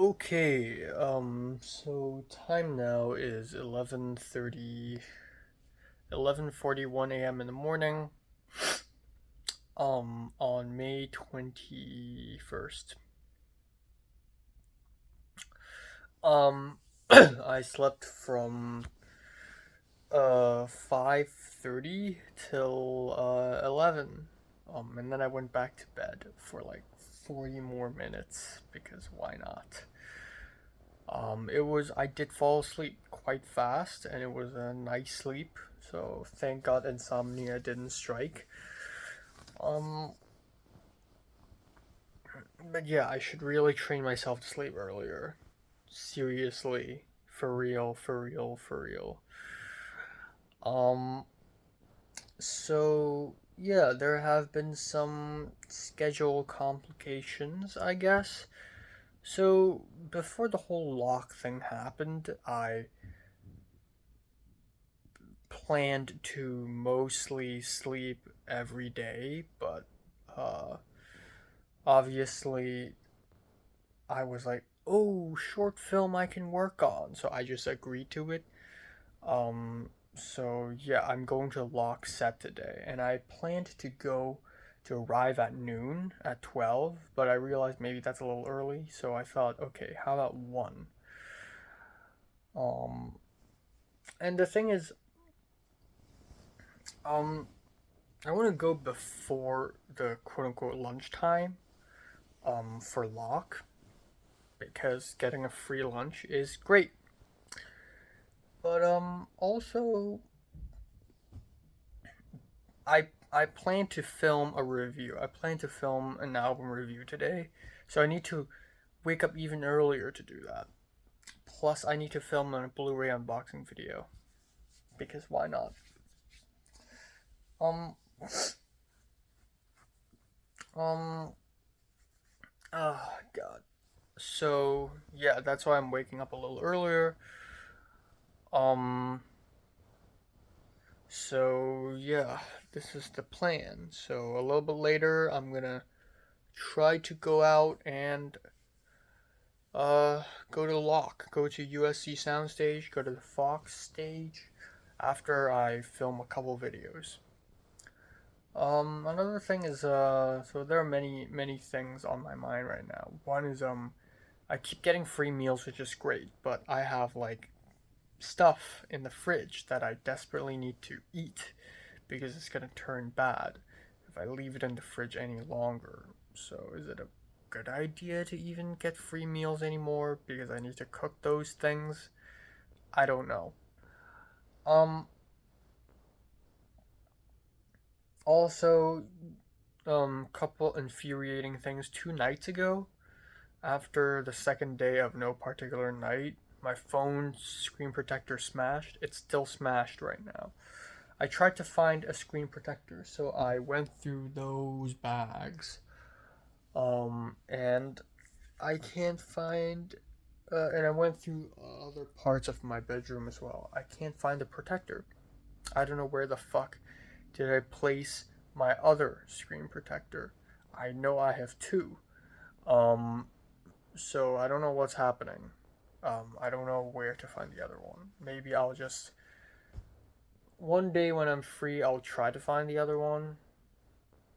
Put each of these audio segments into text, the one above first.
Okay, so time now is 11:41 a.m. in the morning, on May 21st. Um, I slept from, 5:30 till, 11. And then I went back to bed for like 40 more minutes, because why not? I did fall asleep quite fast, and it was a nice sleep, so thank God insomnia didn't strike. Um, but yeah, I should really train myself to sleep earlier. Seriously. For real, for real, for real. Um, so yeah, there have been some schedule complications, I guess. So before the whole lock thing happened, I planned to mostly sleep every day, but uh, obviously I was like, oh, short film I can work on, so I just agreed to it. So yeah, I'm going to lock set today, and I planned to arrive at noon at 12, but I realized maybe that's a little early, so I thought, okay, how about 1? Um, and the thing is, um, I want to go before the quote unquote lunchtime, for lock, because getting a free lunch is great. But also I plan to film a review. I plan to film an album review today. So I need to wake up even earlier to do that. Plus I need to film a Blu-ray unboxing video, because why not? Um um oh god. So yeah, that's why I'm waking up a little earlier. Um So yeah, this is the plan. So a little bit later, I'm gonna try to go out and go to the Lock, go to USC Soundstage, go to the Fox stage after I film a couple videos. Another thing is so there are many things on my mind right now. One is I keep getting free meals, which is great, but I have like stuff in the fridge that I desperately need to eat because it's gonna turn bad if I leave it in the fridge any longer. So is it a good idea to even get free meals anymore because I need to cook those things? I don't know. Um Also, couple infuriating things 2 nights ago, after the second day of no particular night, my phone screen protector smashed. It's still smashed right now. I tried to find a screen protector, so I went through those bags. And I can't find, and I went through other parts of my bedroom as well. I can't find the protector. I don't know where the fuck did I place my other screen protector. I know I have two. Um, so I don't know what's happening. I don't know where to find the other one. Maybe I'll just one day when I'm free, I'll try to find the other one.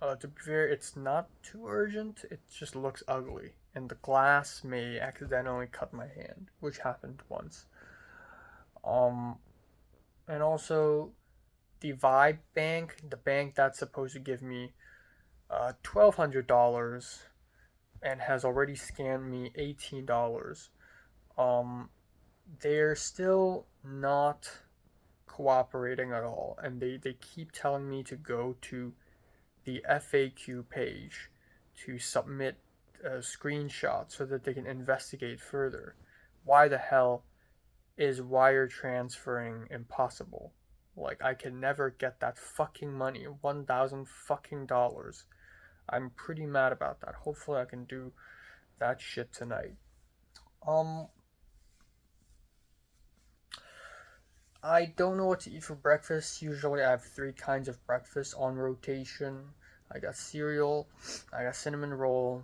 To be fair, it's not too urgent. It just looks ugly, and the glass may accidentally cut my hand, which happened once. Um, and also the Vibe Bank, the bank that's supposed to give me $1,200 and has already scammed me $18. Um, they're still not cooperating at all, and they keep telling me to go to the FAQ page to submit a screenshot so that they can investigate further. Why the hell is wire transferring impossible? Like, I can never get that fucking money, 1,000 fucking dollars. I'm pretty mad about that. Hopefully I can do that shit tonight. Um I don't know what to eat for breakfast. Usually I have three kinds of breakfast on rotation. I got cereal, I got cinnamon roll.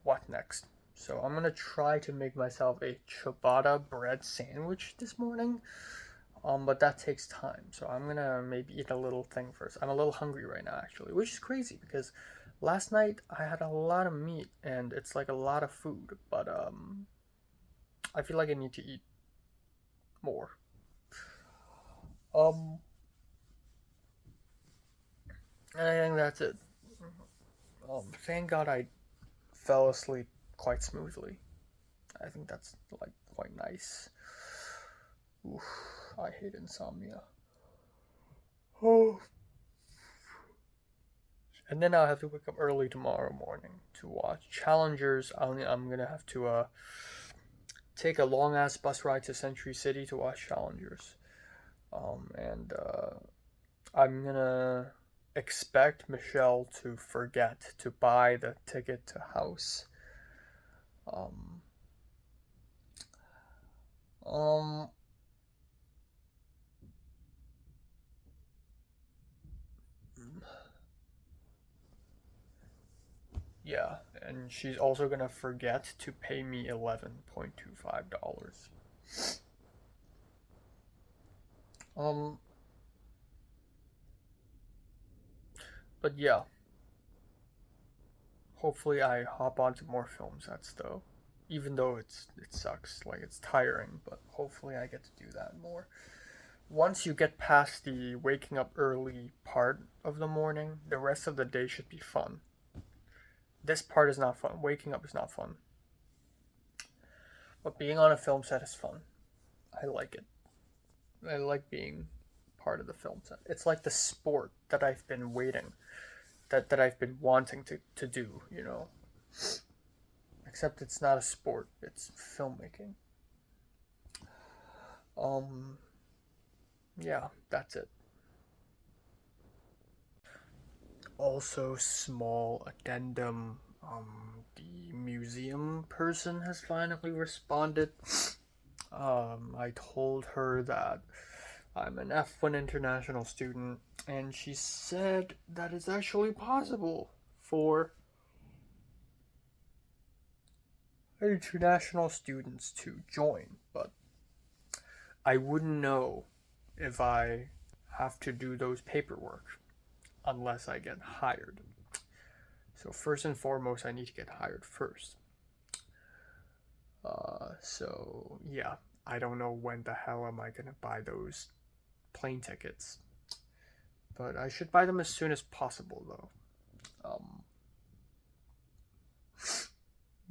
What next? So I'm gonna try to make myself a ciabatta bread sandwich this morning. But that takes time, so I'm gonna maybe eat a little thing first. I'm a little hungry right now, actually, which is crazy because last night I had a lot of meat and it's like a lot of food, but I feel like I need to eat more. Um, and I think that's it. Thank God I fell asleep quite smoothly. I think that's like quite nice. Oof, I hate insomnia. Oh. And then I'll have to wake up early tomorrow morning to watch Challengers. I'm gonna have to take a long ass bus ride to Century City to watch Challengers. And I'm gonna expect Michelle to forget to buy the ticket to House. Um, um, yeah, and she's also gonna forget to pay me $11.25. Um, but yeah, hopefully I hop onto more film sets though. Even though it sucks, like it's tiring, but hopefully I get to do that more. Once you get past the waking up early part of the morning, the rest of the day should be fun. This part is not fun. Waking up is not fun. But being on a film set is fun. I like it. I like being part of the film set. It's like the sport that I've been waiting, that I've been wanting to do, you know? Except it's not a sport, it's filmmaking. Um, yeah, that's it. Also, small addendum. The museum person has finally responded. I told her that I'm an F1 international student, and she said that it's actually possible for international students to join, but I wouldn't know if I have to do those paperwork unless I get hired. So first and foremost, I need to get hired first. So yeah, I don't know when the hell am I gonna buy those plane tickets, but I should buy them as soon as possible though. Um,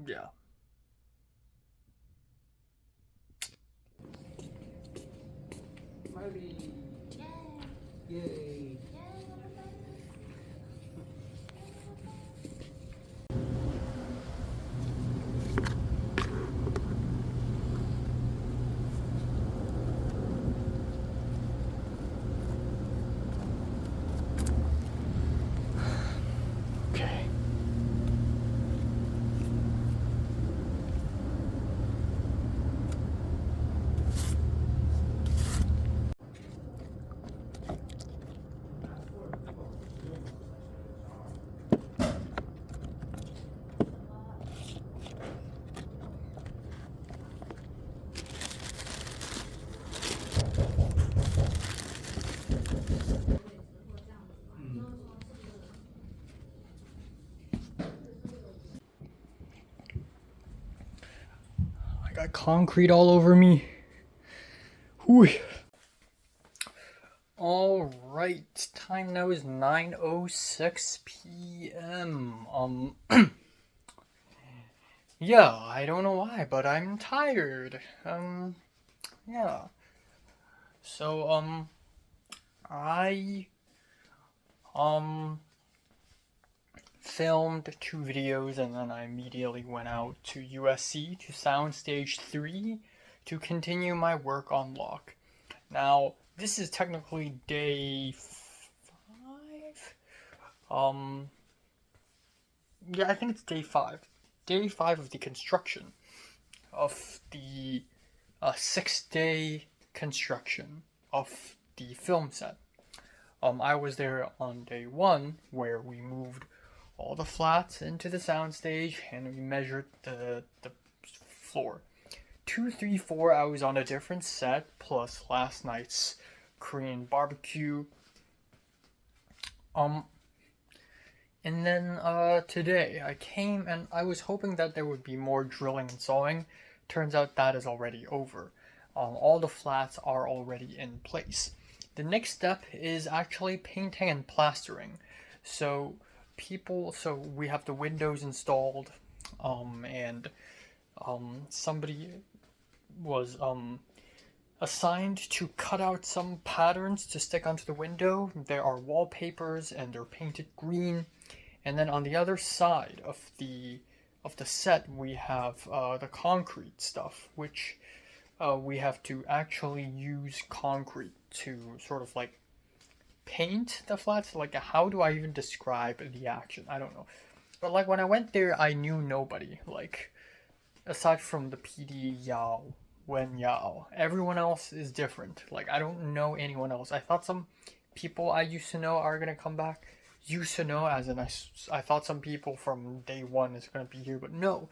yeah. Party! Yay! Okay. I got concrete all over me. Whew. All right, time now is 9:06 p.m. Yeah, I don't know why, but I'm tired. Yeah. So, I um filmed two videos and then I immediately went out to USC to Soundstage 3 to continue my work on Locke. Now, this is technically day 5. Yeah, I think it's day 5. Day 5 of the construction of the 6-day construction of the film set. I was there on day 1 where we moved all the flats into the soundstage, and we measured the floor. 2, 3, 4 hours on a different set, plus last night's Korean barbecue. And then today I came and I was hoping that there would be more drilling and sawing. Turns out that is already over. All the flats are already in place. The next step is actually painting and plastering. So we have the windows installed, and somebody was assigned to cut out some patterns to stick onto the window. There are wallpapers and they're painted green. And then on the other side of the set, we have the concrete stuff, which we have to actually use concrete to sort of like paint the flats. Like, how do I even describe the action? I don't know. But like when I went there, I knew nobody. Like, aside from the PD Yao, Wen Yao, everyone else is different. Like, I don't know anyone else. I thought some people I used to know are gonna come back. Used to know, as in I thought some people from day one is gonna be here, but no,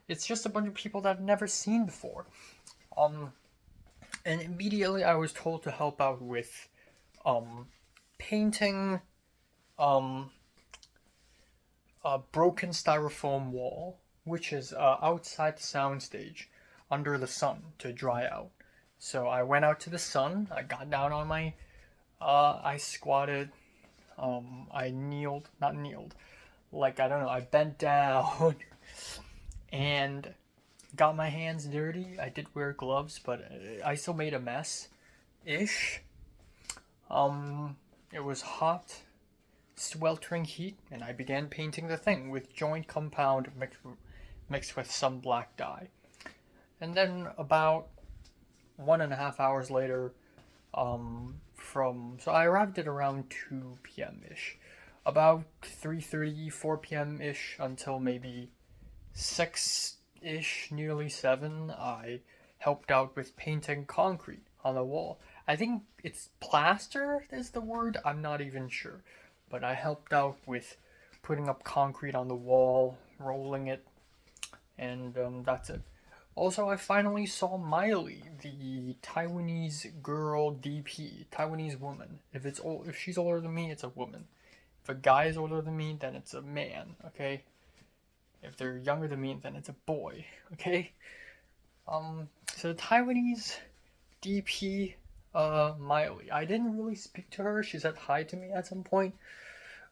it's just a bunch of people that I've never seen before. And immediately I was told to help out with painting a broken styrofoam wall, which is outside the soundstage under the sun to dry out. So I went out to the sun, I got down on my I squatted, I not kneeled, like, I don't know, I bent down and got my hands dirty. I did wear gloves, but I still made a mess-ish. It was hot, sweltering heat, and I began painting the thing with joint compound mixed with some black dye. And then about 1.5 hours later, so I arrived at around 2 p.m. ish. About 3:30, 4 p.m. ish until maybe 6 ish, nearly 7, I helped out with painting concrete on the wall. I think it's plaster is the word, I'm not even sure. But I helped out with putting up concrete on the wall, rolling it, and that's it. Also, I finally saw Miley, the Taiwanese girl DP, Taiwanese woman. If she's older than me, it's a woman. If a guy is older than me, then it's a man, okay? If they're younger than me, then it's a boy, okay? So the Taiwanese DP, Miley. I didn't really speak to her. She said hi to me at some point.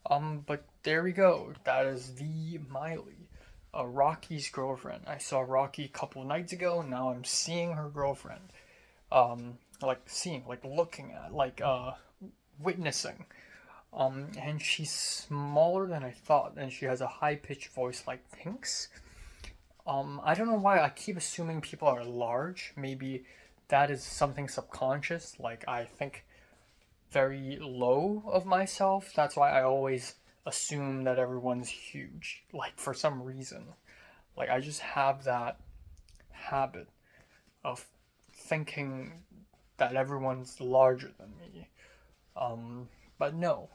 But there we go. That is the Miley. Rocky's girlfriend. I saw Rocky a couple nights ago, and now I'm seeing her girlfriend. Looking at, witnessing. And she's smaller than I thought, and she has a high-pitched voice like Pink's. I don't know why I keep assuming people are large. Maybe that is something subconscious. Like, I think very low of myself. That's why I always assume that everyone's huge. Like, for some reason. Like, I just have that habit of thinking that everyone's larger than me. But no.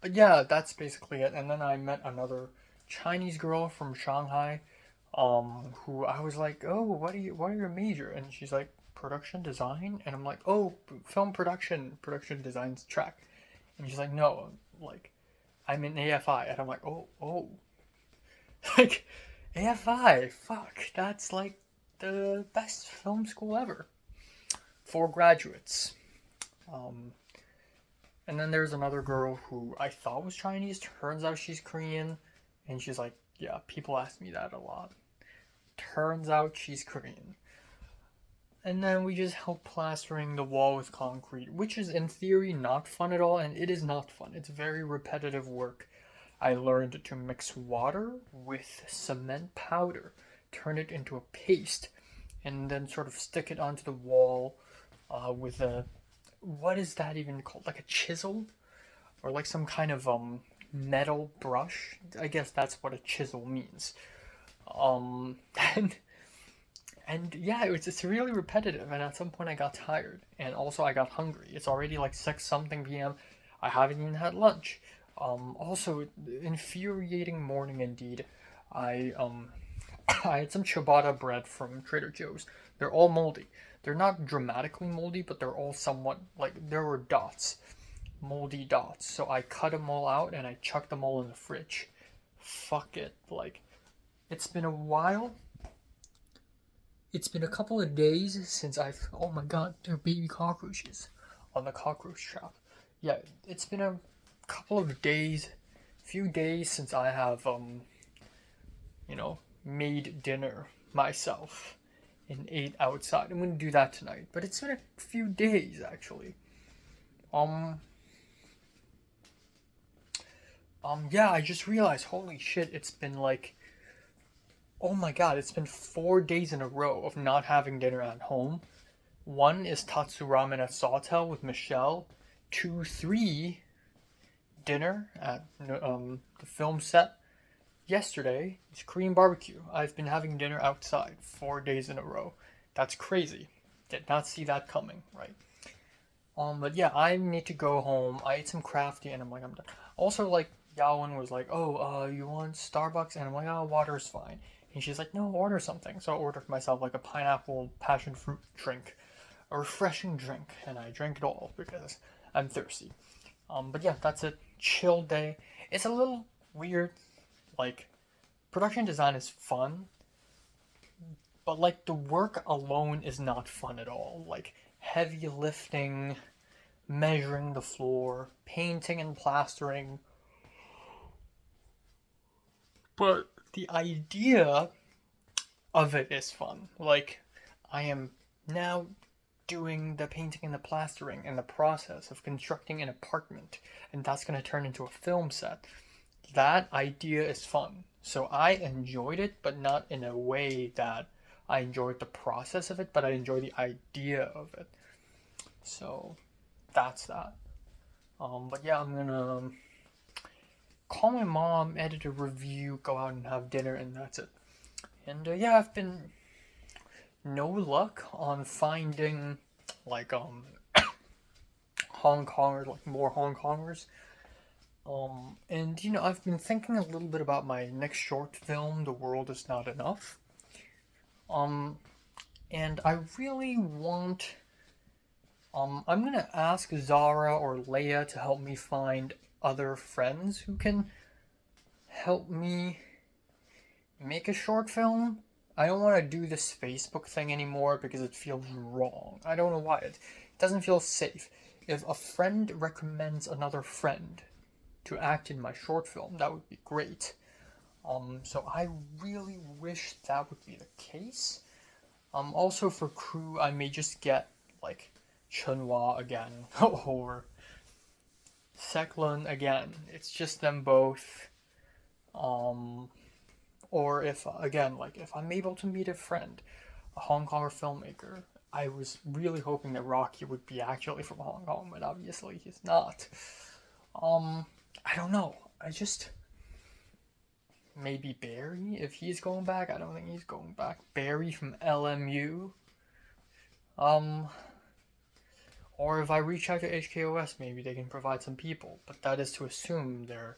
But yeah, that's basically it. And then I met another Chinese girl from Shanghai, who I was like, oh, what are your major? And she's like, production design? And I'm like, oh, film production design's track. And she's like, no, like, I'm in AFI. And I'm like, oh. Like, AFI, fuck, that's like the best film school ever for graduates. And then there's another girl who I thought was Chinese. Turns out she's Korean. And she's like, yeah, people ask me that a lot. Turns out she's Korean. And then we just help plastering the wall with concrete, which is in theory not fun at all, and it is not fun. It's very repetitive work. I learned to mix water with cement powder, turn it into a paste, and then sort of stick it onto the wall with a, what is that even called? Like a chisel? Or like some kind of metal brush? I guess that's what a chisel means. And yeah, it's really repetitive, and at some point I got tired, and also I got hungry. It's already like 6 something p.m. I haven't even had lunch. Also, infuriating morning indeed. I I had some ciabatta bread from Trader Joe's. They're all moldy. They're not dramatically moldy, but they're all somewhat like there were dots, moldy dots. So I cut them all out and I chucked them all in the fridge. Fuck it. Like, it's been a while. It's been a couple of days since I've. Oh my god, there are baby cockroaches on the cockroach trap. Yeah, it's been a couple of days, few days since I have, made dinner myself and ate outside. I'm gonna do that tonight, but it's been a few days actually. Um, yeah, I just realized, holy shit, it's been like, oh my god, it's been 4 days in a row of not having dinner at home. One is Tatsu Ramen at Sawtell with Michelle. 2, 3, dinner at the film set. Yesterday is Korean barbecue. I've been having dinner outside 4 days in a row. That's crazy. Did not see that coming, right? But yeah, I need to go home. I ate some crafty, and I'm like, I'm done. Also, like, Yawen was like, oh, you want Starbucks? And I'm like, oh, water's fine. And she's like, no, order something. So I ordered myself like a pineapple passion fruit drink, a refreshing drink, and I drank it all because I'm thirsty. But yeah, that's a chill day. It's a little weird. Like, production design is fun, but like the work alone is not fun at all. Like heavy lifting, measuring the floor, painting and plastering. But the idea of it is fun. Like, I am now doing the painting and the plastering and the process of constructing an apartment, and that's going to turn into a film set. That idea is fun. So I enjoyed it, but not in a way that I enjoyed the process of it, but I enjoy the idea of it. So that's that. But yeah, I'm gonna call my mom, edit a review, go out and have dinner, and that's it. And yeah, I've been no luck on finding like Hong Kongers, like more Hong Kongers. And I've been thinking a little bit about my next short film, The World Is Not Enough. Um, and I really want. I'm gonna ask Zara or Leia to help me find other friends who can help me make a short film. I don't want to do this Facebook thing anymore because it feels wrong. I don't know why. It doesn't feel safe. If a friend recommends another friend to act in my short film, that would be great. So I really wish that would be the case. Also for crew, I may just get like Chunhua again or Seklun again. It's just them both. Or if again, like if I'm able to meet a friend, a Hong Konger filmmaker. I was really hoping that Rocky would be actually from Hong Kong, but obviously he's not. I don't know. I just maybe Barry if he's going back. I don't think he's going back. Barry from LMU. Um, or if I reach out to HKOS, maybe they can provide some people. But that is to assume they're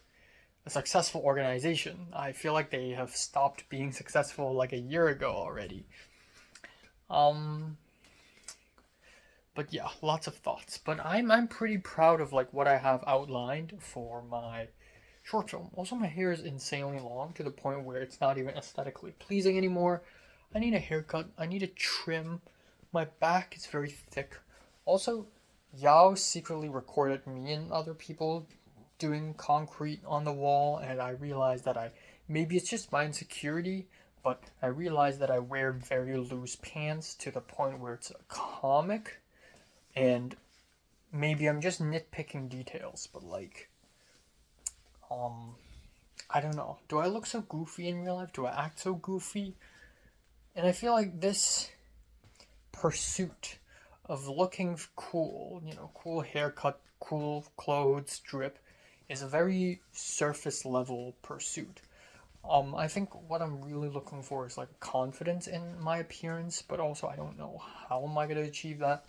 a successful organization. I feel like they have stopped being successful like a year ago already. Um, but yeah, lots of thoughts. But I'm pretty proud of like what I have outlined for my short film. Also, my hair is insanely long to the point where it's not even aesthetically pleasing anymore. I need a haircut. I need a trim. My back is very thick. Also, Yao secretly recorded me and other people doing concrete on the wall, and I realized that maybe it's just my insecurity, but I realized that I wear very loose pants to the point where it's a comic, and maybe I'm just nitpicking details, but like, I don't know. Do I look so goofy in real life? Do I act so goofy? And I feel like this pursuit of looking cool, cool haircut, cool clothes, drip, is a very surface level pursuit. I think what I'm really looking for is like confidence in my appearance, but also I don't know how am I gonna achieve that.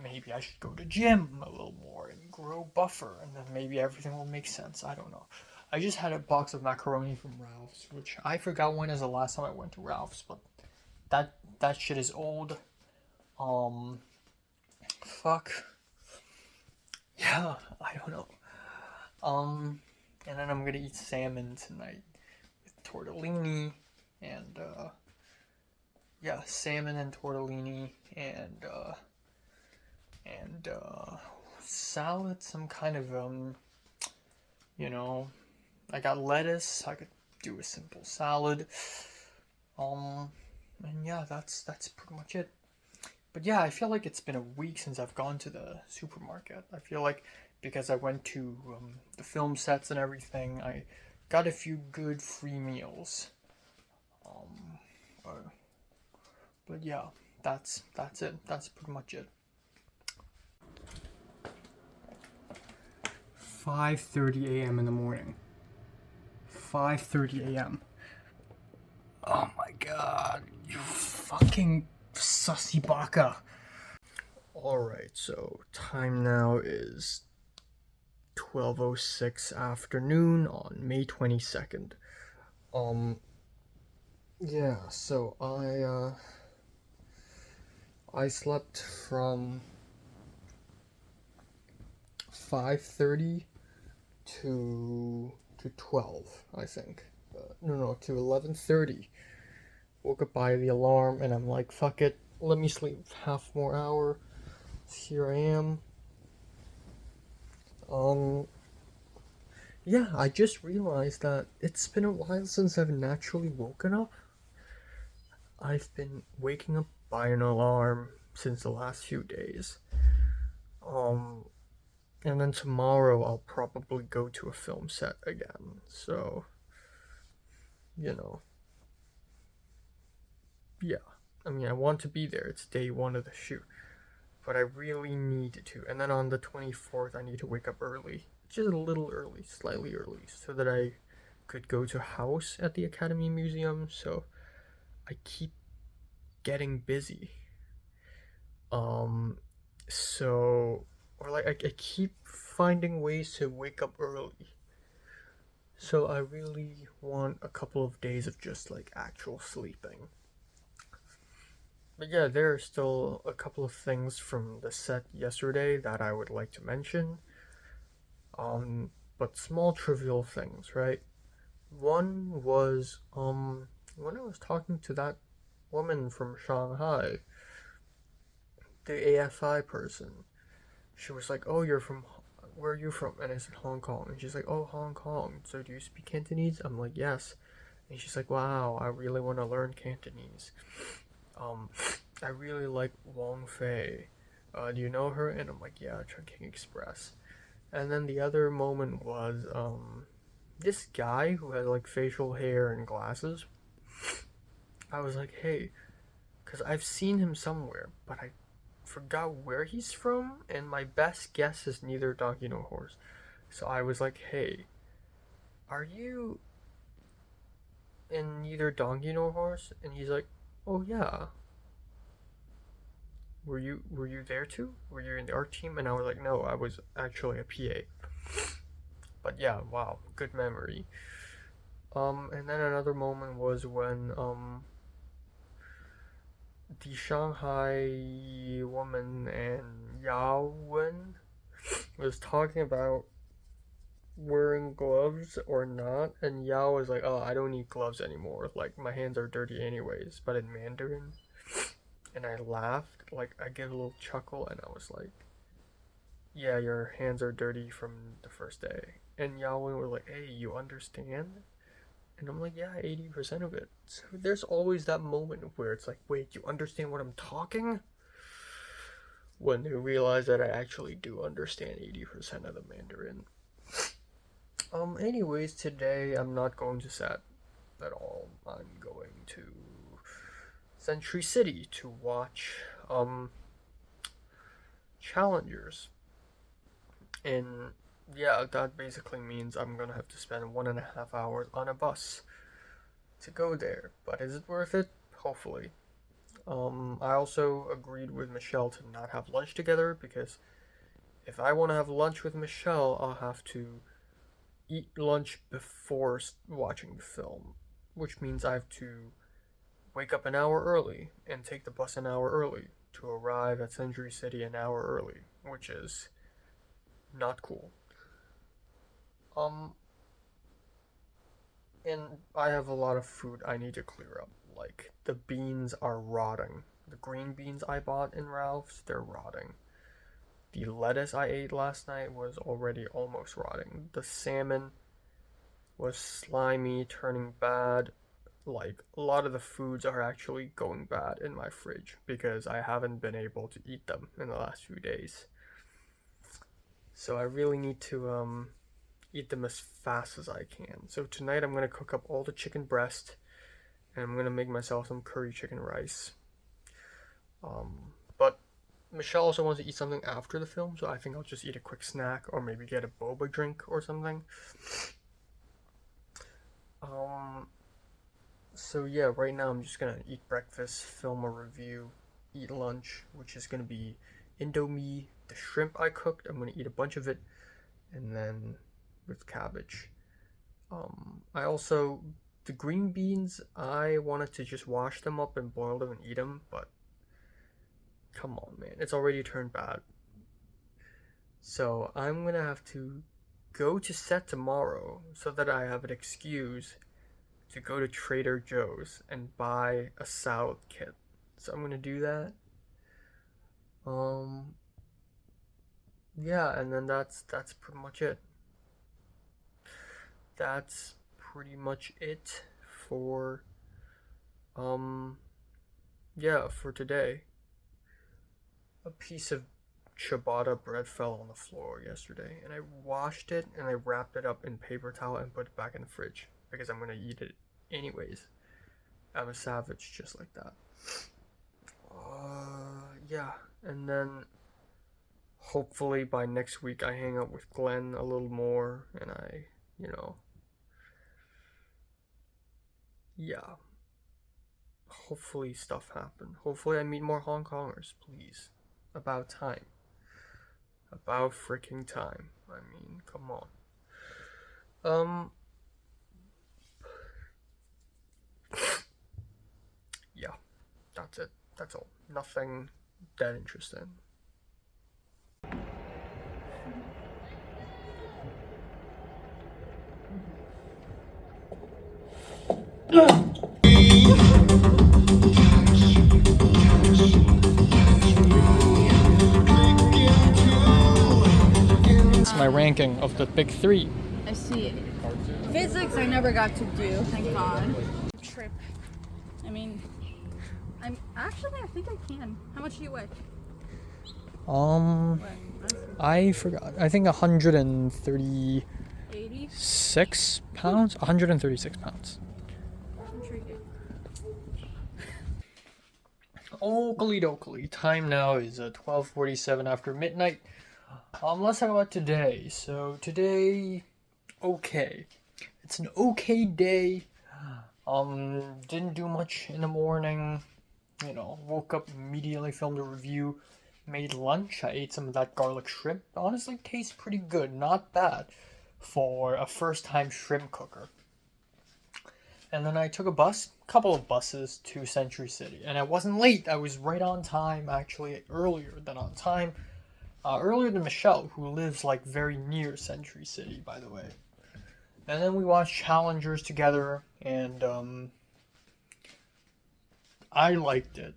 maybe I should go to gym a little more and grow buffer, and then maybe everything will make sense. I don't know. I just had a box of macaroni from Ralph's, which I forgot when is the last time I went to Ralph's, but that shit is old. Um, fuck. Yeah, I don't know. And then I'm gonna eat salmon tonight with tortellini and yeah, salmon and tortellini and salad, some kind of you know, I got lettuce. I could do a simple salad. Um, and yeah, that's pretty much it. But yeah, I feel like it's been a week since I've gone to the supermarket. I feel like because I went to the film sets and everything, I got a few good free meals. Um, but, but yeah, that's it. That's pretty much it. 5:30 a.m. in the morning. 5:30 a.m. Oh my god, you fucking sussy baka. Alright, so time now is 12:06 afternoon on May 22nd. Yeah, so I slept from 5:30 to 12, I think. No, to 11:30. Woke up by the alarm and I'm like, fuck it, let me sleep half more hour. Here I am. Yeah, I just realized that it's been a while since I've naturally woken up. I've been waking up by an alarm since the last few days. Um, and then tomorrow I'll probably go to a film set again. So, you know, yeah. I mean, I want to be there. It's day one of the shoot. But I really need to. And then on the 24th, I need to wake up early. Just a little early, slightly early, so that I could go to house at the Academy Museum. So I keep getting busy. So, or like, I keep finding ways to wake up early. So I really want a couple of days of just like actual sleeping. But yeah, there are still a couple of things from the set yesterday that I would like to mention. But small trivial things, right? One was when I was talking to that woman from Shanghai, the AFI person. She was like, "Oh, you're from where are you from?" And I said Hong Kong, and she's like, "Oh, Hong Kong. So do you speak Cantonese?" I'm like, "Yes." And she's like, "Wow, I really want to learn Cantonese. Um, I really like Wong Fei. Do you know her?" And I'm like, "Yeah, Chungking Express." And then the other moment was this guy who had like facial hair and glasses. I was like, "Hey," because I've seen him somewhere, but I forgot where he's from, and my best guess is neither donkey nor horse. So I was like, "Hey, are you in neither donkey nor horse?" And he's like, "Oh yeah." Were you there too? Were you in the art team? And I was like, "No, I was actually a PA." But yeah, wow, good memory. And then another moment was when the Shanghai woman and Yao Wen was talking about wearing gloves or not, and Yao was like, "Oh, I don't need gloves anymore. Like my hands are dirty anyways." But in Mandarin, and I laughed, like I gave a little chuckle, and I was like, "Yeah, your hands are dirty from the first day." And Yao Wen was like, "Hey, you understand?" And I'm like, "Yeah, 80% of it." So there's always that moment where it's like, "Wait, you understand what I'm talking?" When they realize that I actually do understand 80% of the Mandarin. Anyways, today I'm not going to set at all. I'm going to Century City to watch, Challengers. And yeah, that basically means I'm gonna have to spend 1.5 hours on a bus to go there. But is it worth it? Hopefully. I also agreed with Michelle to not have lunch together because if I want to have lunch with Michelle, I'll have to eat lunch before watching the film, which means I have to wake up an hour early and take the bus an hour early to arrive at Century City an hour early, which is not cool. Um, and I have a lot of food I need to clear up. Like, the beans are rotting. The green beans I bought in Ralph's, they're rotting. The lettuce I ate last night was already almost rotting. The salmon was slimy, turning bad. Like, a lot of the foods are actually going bad in my fridge because I haven't been able to eat them in the last few days. So I really need to eat them as fast as I can. So tonight I'm gonna cook up all the chicken breast and I'm gonna make myself some curry chicken rice. But Michelle also wants to eat something after the film, so I think I'll just eat a quick snack or maybe get a boba drink or something. So yeah, right now I'm just gonna eat breakfast, film a review, eat lunch, which is gonna be Indomie, the shrimp I cooked. I'm gonna eat a bunch of it, and then with cabbage. I also the green beans. I wanted to just wash them up and boil them and eat them, but come on, man, it's already turned bad. So I'm gonna have to go to set tomorrow so that I have an excuse to go to Trader Joe's and buy a salad kit. So I'm gonna do that. Um, yeah, and then that's pretty much it. That's pretty much it for um yeah, for today. A piece of ciabatta bread fell on the floor yesterday, and I washed it and I wrapped it up in paper towel and put it back in the fridge because I'm gonna eat it anyways. I'm a savage just like that. Yeah, and then hopefully by next week I hang out with Glenn a little more and yeah, hopefully stuff happen. Hopefully I meet more Hong Kongers, please. About time. About freaking time. I mean, come on. Um, yeah, that's it. That's all. Nothing that interesting. It's my ranking of the big three. I see it. Physics I never got to do, thank God. Trip. I mean, I think I can. How much do you weigh? What? I forgot. I think 136 80? pounds. 136 pounds. Intriguing. Oakley dokley. Time now is 12:47 after midnight. Let's talk about today. So today, okay. It's an okay day. Didn't do much in the morning. Woke up immediately, filmed a review, made lunch. I ate some of that garlic shrimp. Honestly, tastes pretty good. Not bad for a first-time shrimp cooker. And then I took a couple of buses to Century City. And I wasn't late. I was right on time, actually, earlier than on time. Earlier than Michelle, who lives like very near Century City, by the way. And then we watched Challengers together, and I liked it.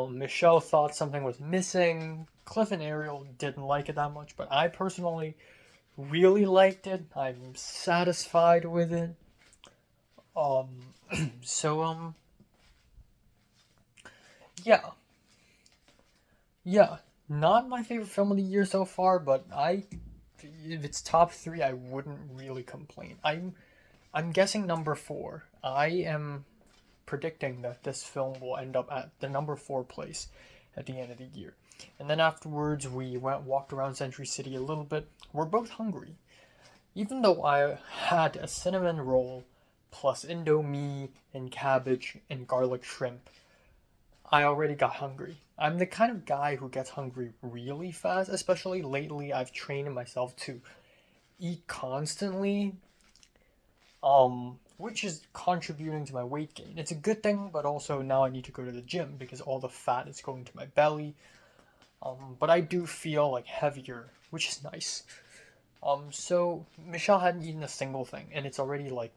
Michelle thought something was missing. Cliff and Ariel didn't like it that much, but I personally really liked it. I'm satisfied with it. So yeah, not my favorite film of the year so far, but if it's top 3, I wouldn't really complain. I'm guessing number 4. I am predicting that this film will end up at the number 4 place at the end of the year. And then afterwards, we walked around Century City a little bit. We're both hungry. Even though I had a cinnamon roll plus Indomie and cabbage and garlic shrimp, I already got hungry. I'm the kind of guy who gets hungry really fast, especially lately. I've trained myself to eat constantly, which is contributing to my weight gain. It's a good thing, but also now I need to go to the gym because all the fat is going to my belly. But I do feel like heavier, which is nice. So Michelle hadn't eaten a single thing, and it's already like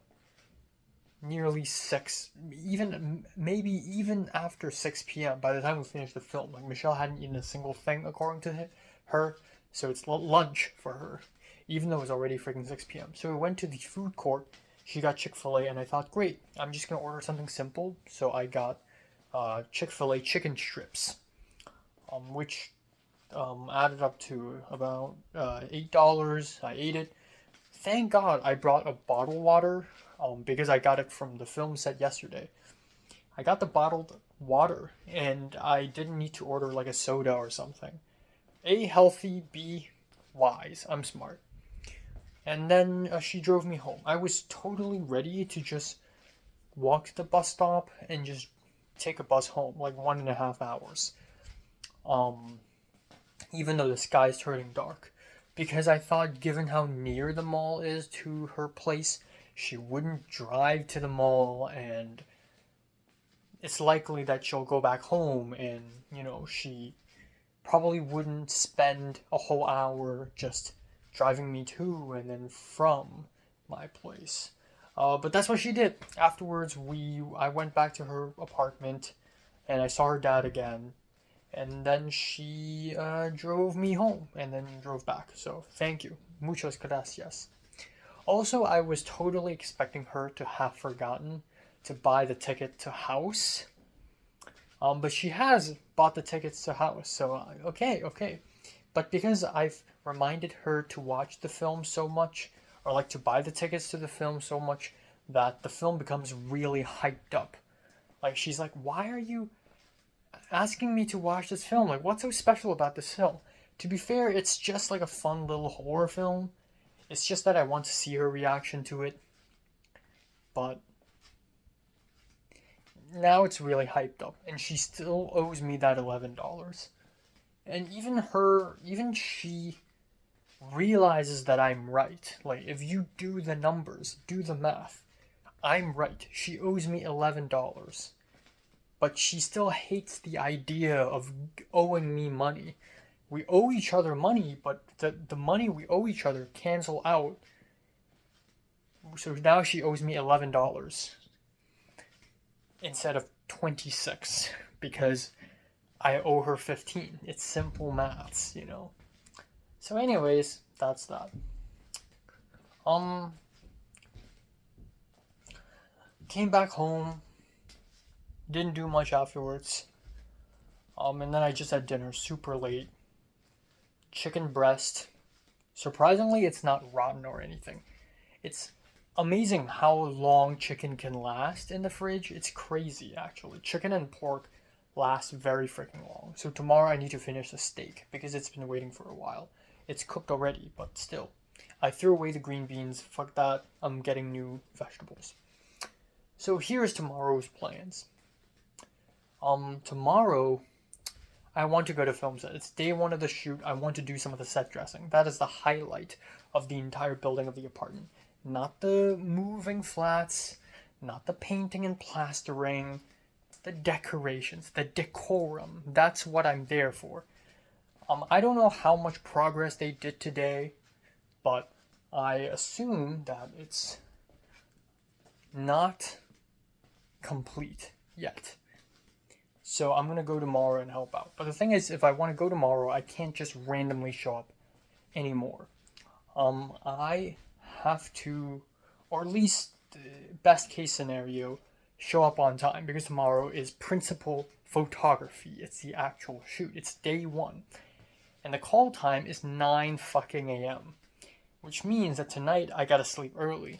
nearly 6, even maybe even after 6 p.m. by the time we finished the film. Like Michelle hadn't eaten a single thing according to her, so it's lunch for her, even though it was already freaking 6 p.m. So we went to the food court. She got Chick-fil-A, and I thought, great, I'm just gonna order something simple. So I got Chick-fil-A chicken strips, which added up to about $8. I ate it. Thank God I brought a bottled water, because I got it from the film set yesterday. I got the bottled water, and I didn't need to order like a soda or something. A, healthy, B, wise. I'm smart. And then she drove me home. I was totally ready to just walk to the bus stop and just take a bus home, like 1.5 hours. Even though the sky's turning dark. Because I thought, given how near the mall is to her place, she wouldn't drive to the mall, and it's likely that she'll go back home, and, she probably wouldn't spend a whole hour just driving me to and then from my place. But that's what she did. Afterwards, I went back to her apartment, and I saw her dad again. And then she drove me home and then drove back. So thank you. Muchas gracias. Also, I was totally expecting her to have forgotten to buy the ticket to House. But she has bought the tickets to House. So, okay. But because I've reminded her to watch the film so much, or like to buy the tickets to the film so much, that the film becomes really hyped up. Like, she's like, why are you asking me to watch this film? Like, what's so special about this film? To be fair, it's just like a fun little horror film. It's just that I want to see her reaction to it. But now it's really hyped up, and she still owes me that $11. And even she realizes that I'm right. Like, if you do the numbers, do the math, I'm right. She owes me $11. But she still hates the idea of owing me money. We owe each other money, but the money we owe each other cancel out. So now she owes me $11 instead of 26 because I owe her 15. It's simple maths, So anyways, that's that. Came back home. Didn't do much afterwards. And then I just had dinner super late. Chicken breast. Surprisingly, it's not rotten or anything. It's amazing how long chicken can last in the fridge. It's crazy, actually. Chicken and pork last very freaking long. So tomorrow I need to finish the steak because it's been waiting for a while. It's cooked already, but still. I threw away the green beans. Fuck that. I'm getting new vegetables. So here's tomorrow's plans. Tomorrow, I want to go to film set. It's day 1 of the shoot. I want to do some of the set dressing. That is the highlight of the entire building of the apartment. Not the moving flats, not the painting and plastering, the decorations, the decorum. That's what I'm there for. I don't know how much progress they did today, but I assume that it's not complete yet. So I'm going to go tomorrow and help out. But the thing is, if I want to go tomorrow, I can't just randomly show up anymore. I have to, or at least the best case scenario, show up on time. Because tomorrow is principal photography. It's the actual shoot. It's day 1. And the call time is 9 fucking a.m. Which means that tonight I gotta sleep early.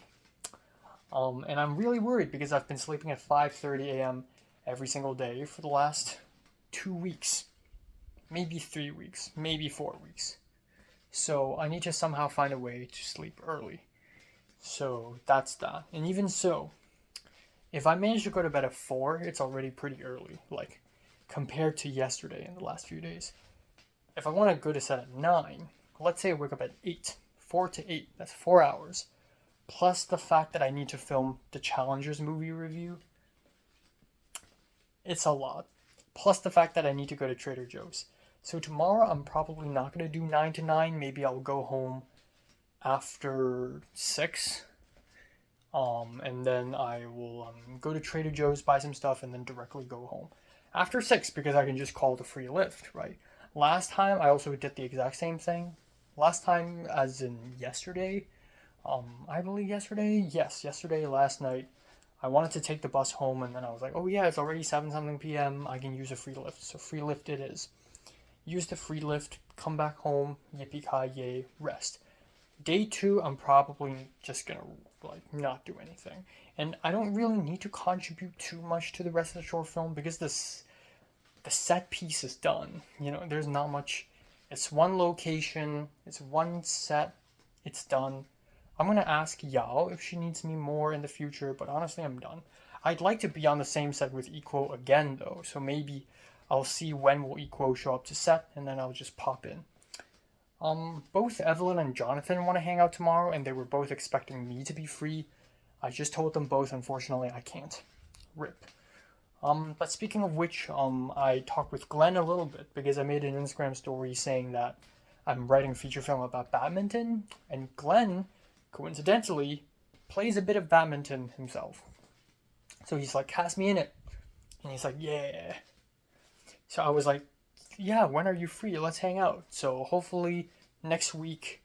And I'm really worried because I've been sleeping at 5:30 a.m. every single day for the last 2 weeks, maybe 3 weeks, maybe 4 weeks. So I need to somehow find a way to sleep early. So that's that. And even so, if I manage to go to bed at 4, it's already pretty early. Like, compared to yesterday in the last few days. If I want to go to set at 9, let's say I wake up at 8, 4 to 8, that's 4 hours. Plus the fact that I need to film the Challengers movie review. It's a lot. Plus the fact that I need to go to Trader Joe's. So tomorrow I'm probably not going to do 9 to 9. Maybe I'll go home after 6. And then I will go to Trader Joe's, buy some stuff, and then directly go home. After 6, because I can just call it a free Lyft, right? Last time I also did the exact same thing. Last time, as in yesterday, I believe yesterday? Yes, yesterday, last night, I wanted to take the bus home, and then I was like, oh yeah, it's already 7-something p.m., I can use a free Lyft. So free Lyft it is. Use the free Lyft, come back home, yippee-ki-yay, rest. Day 2, I'm probably just gonna, not do anything. And I don't really need to contribute too much to the rest of the short film, because the set piece is done. There's not much. It's one location, it's one set, it's done. I'm gonna ask Yao if she needs me more in the future, but honestly, I'm done. I'd like to be on the same set with Equo again, though, so maybe I'll see when will Equo show up to set, and then I'll just pop in. Both Evelyn and Jonathan want to hang out tomorrow, and they were both expecting me to be free. I just told them both, unfortunately, I can't. RIP. But speaking of which, I talked with Glenn a little bit, because I made an Instagram story saying that I'm writing a feature film about badminton, and Glenn, coincidentally, plays a bit of badminton himself. So he's like, cast me in it. And he's like, yeah. So I was like, yeah, when are you free? Let's hang out. So hopefully next week,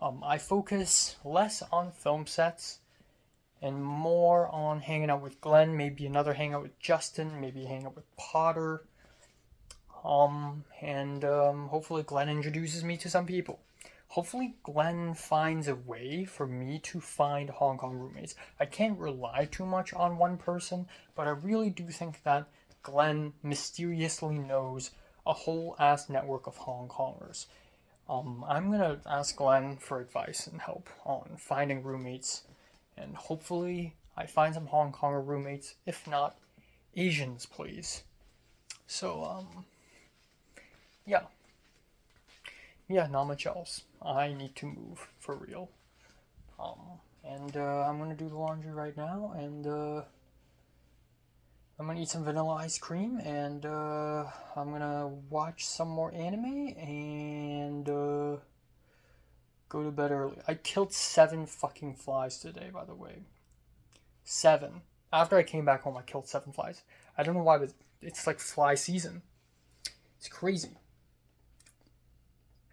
I focus less on film sets and more on hanging out with Glenn, maybe another hangout with Justin, maybe hang out with Potter. And hopefully Glenn introduces me to some people. Hopefully Glenn finds a way for me to find Hong Kong roommates. I can't rely too much on one person, but I really do think that Glenn mysteriously knows a whole ass network of Hong Kongers. I'm gonna ask Glenn for advice and help on finding roommates, and hopefully I find some Hong Konger roommates. If not, Asians, please. So, yeah, not much else. I need to move for real. And I'm gonna do the laundry right now, and I'm gonna eat some vanilla ice cream, and I'm gonna watch some more anime, and go to bed early. I killed 7 fucking flies today, by the way. 7. After I came back home, I killed 7 flies. I don't know why, but it's like fly season. It's crazy.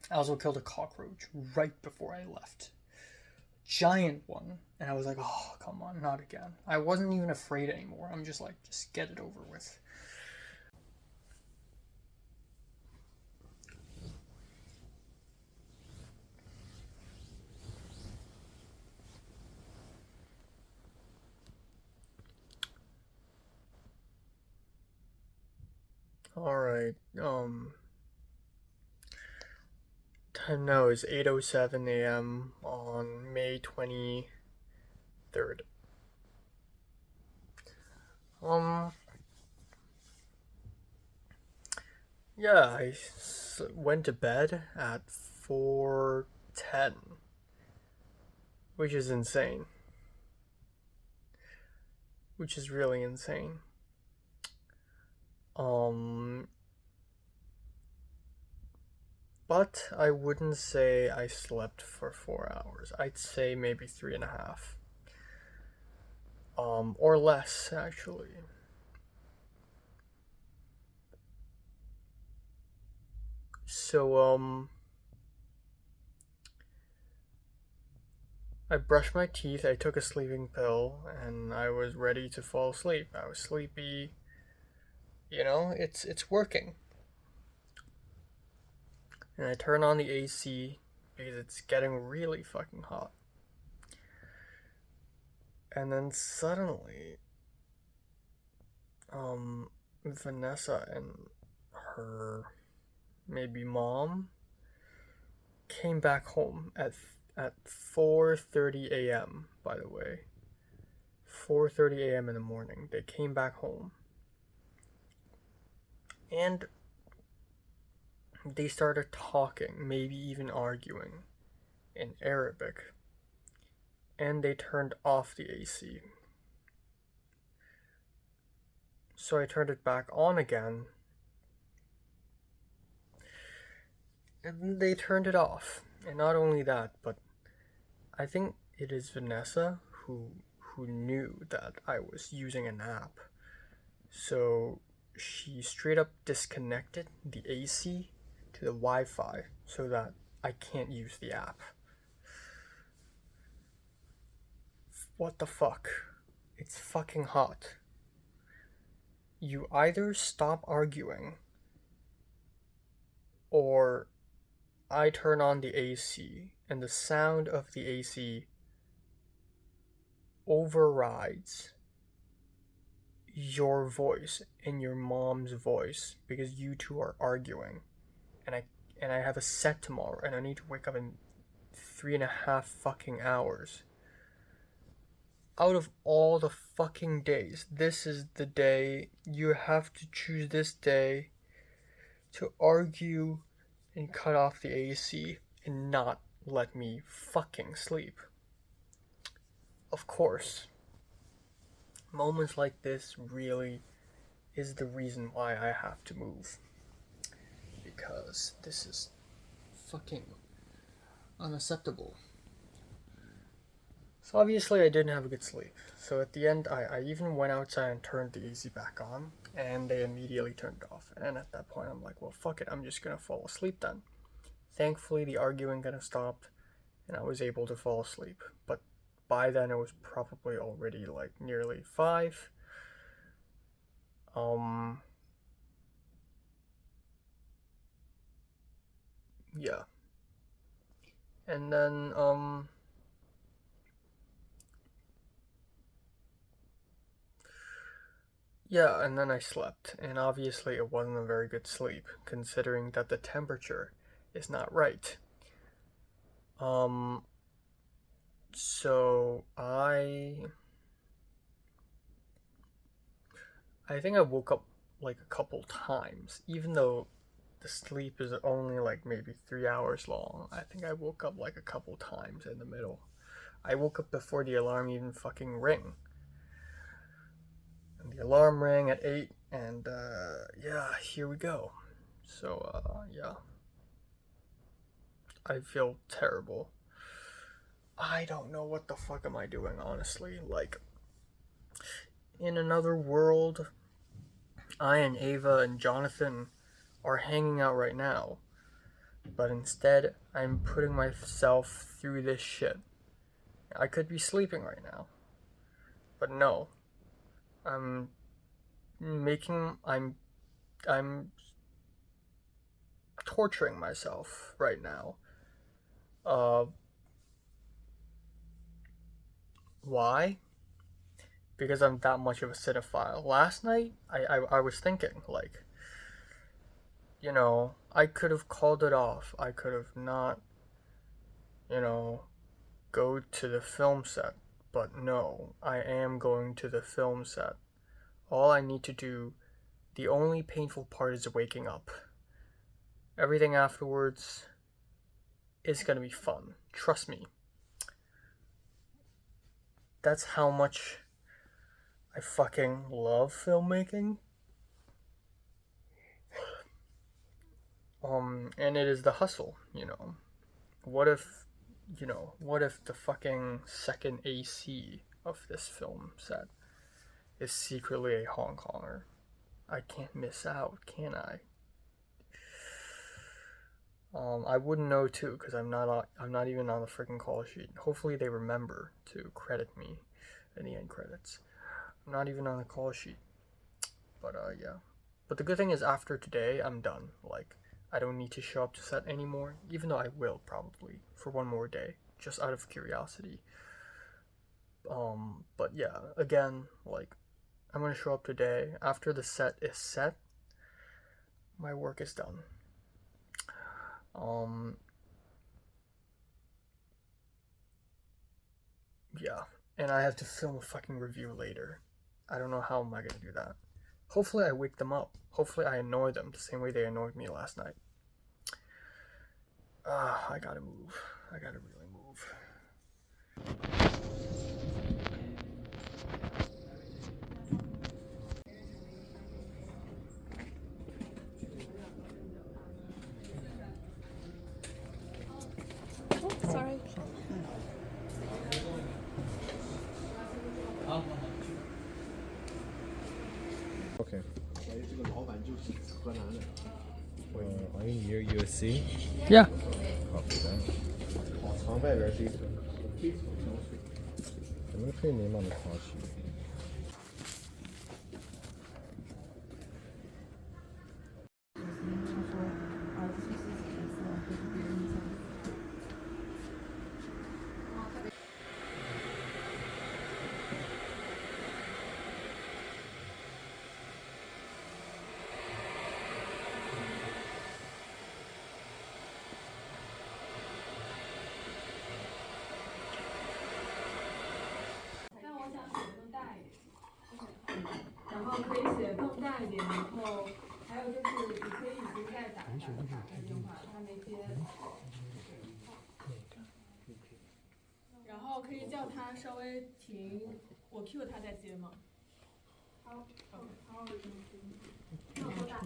I also killed a cockroach right before I left. Giant one. And I was like, oh, come on, not again. I wasn't even afraid anymore. I'm just like, just get it over with. Alright, time now is 8:07 a.m. on May 23rd. Yeah, I went to bed at 4:10, which is insane. Which is really insane. But I wouldn't say I slept for 4 hours. I'd say maybe 3.5. Or less, actually. So, I brushed my teeth, I took a sleeping pill, and I was ready to fall asleep. I was sleepy. It's working. And I turn on the AC because it's getting really fucking hot. And then suddenly, Vanessa and her maybe mom came back home at 4:30 a.m. by the way. 4:30 a.m. in the morning. They came back home. And they started talking, maybe even arguing, in Arabic. And they turned off the AC. So I turned it back on again. And they turned it off. And not only that, but I think it is Vanessa who knew that I was using an app. So she straight up disconnected the AC to the Wi-Fi so that I can't use the app. What the fuck? It's fucking hot. You either stop arguing or I turn on the AC and the sound of the AC overrides your voice and your mom's voice because you two are arguing. And I have a set tomorrow and I need to wake up in 3.5 fucking hours. Out of all the fucking days, this is the day you have to choose this day to argue and cut off the AC and not let me fucking sleep. Of course, moments like this really is the reason why I have to move. Because this is fucking unacceptable. So obviously I didn't have a good sleep. So at the end, I even went outside and turned the AC back on, and they immediately turned it off. And at that point, I'm like, well, fuck it, I'm just gonna fall asleep then. Thankfully, the arguing kind of stopped, and I was able to fall asleep. But by then, it was probably already like nearly 5. Yeah. And then, yeah, and then I slept, and obviously it wasn't a very good sleep, considering that the temperature is not right. So I think I woke up like a couple times, even though the sleep is only like maybe 3 hours long. I think I woke up like a couple times in the middle. I woke up before the alarm even fucking rang. And the alarm rang at 8, and yeah, here we go. So yeah. I feel terrible. I don't know what the fuck am I doing, honestly. Like, in another world, I and Ava and Jonathan are hanging out right now. But instead, I'm putting myself through this shit. I could be sleeping right now. But no. I'm torturing myself right now. Why? Because I'm that much of a cinephile. Last night, I was thinking, like, you know, I could have called it off. I could have not, you know, go to the film set. But no, I am going to the film set. All I need to do, the only painful part is waking up. Everything afterwards is gonna be fun. Trust me. That's how much I fucking love filmmaking. And it is the hustle, you know. What if the fucking second AC of this film set is secretly a Hong Konger? I can't miss out, can I? I wouldn't know too, because I'm not even on the freaking call sheet. Hopefully they remember to credit me in the end credits. I'm not even on the call sheet. But yeah. But the good thing is after today, I'm done. Like, I don't need to show up to set anymore, even though I will probably for one more day, just out of curiosity. But yeah, again, like, I'm gonna show up today. After the set is set, my work is done. Yeah, and I have to film a fucking review later. I don't know how am I gonna do that. Hopefully I wake them up. Hopefully I annoy them the same way they annoyed me last night. I gotta move. I gotta really move. Oh, sorry. Okay. Are you near USC? Yeah. Copy that. 床外边是一层，咱们可以没把它擦去。然后可以写更大一点，然后还有就是你可以一直在打电话，他没接。然后可以叫他稍微停，我 Q 他再接吗？好，好，那我多大？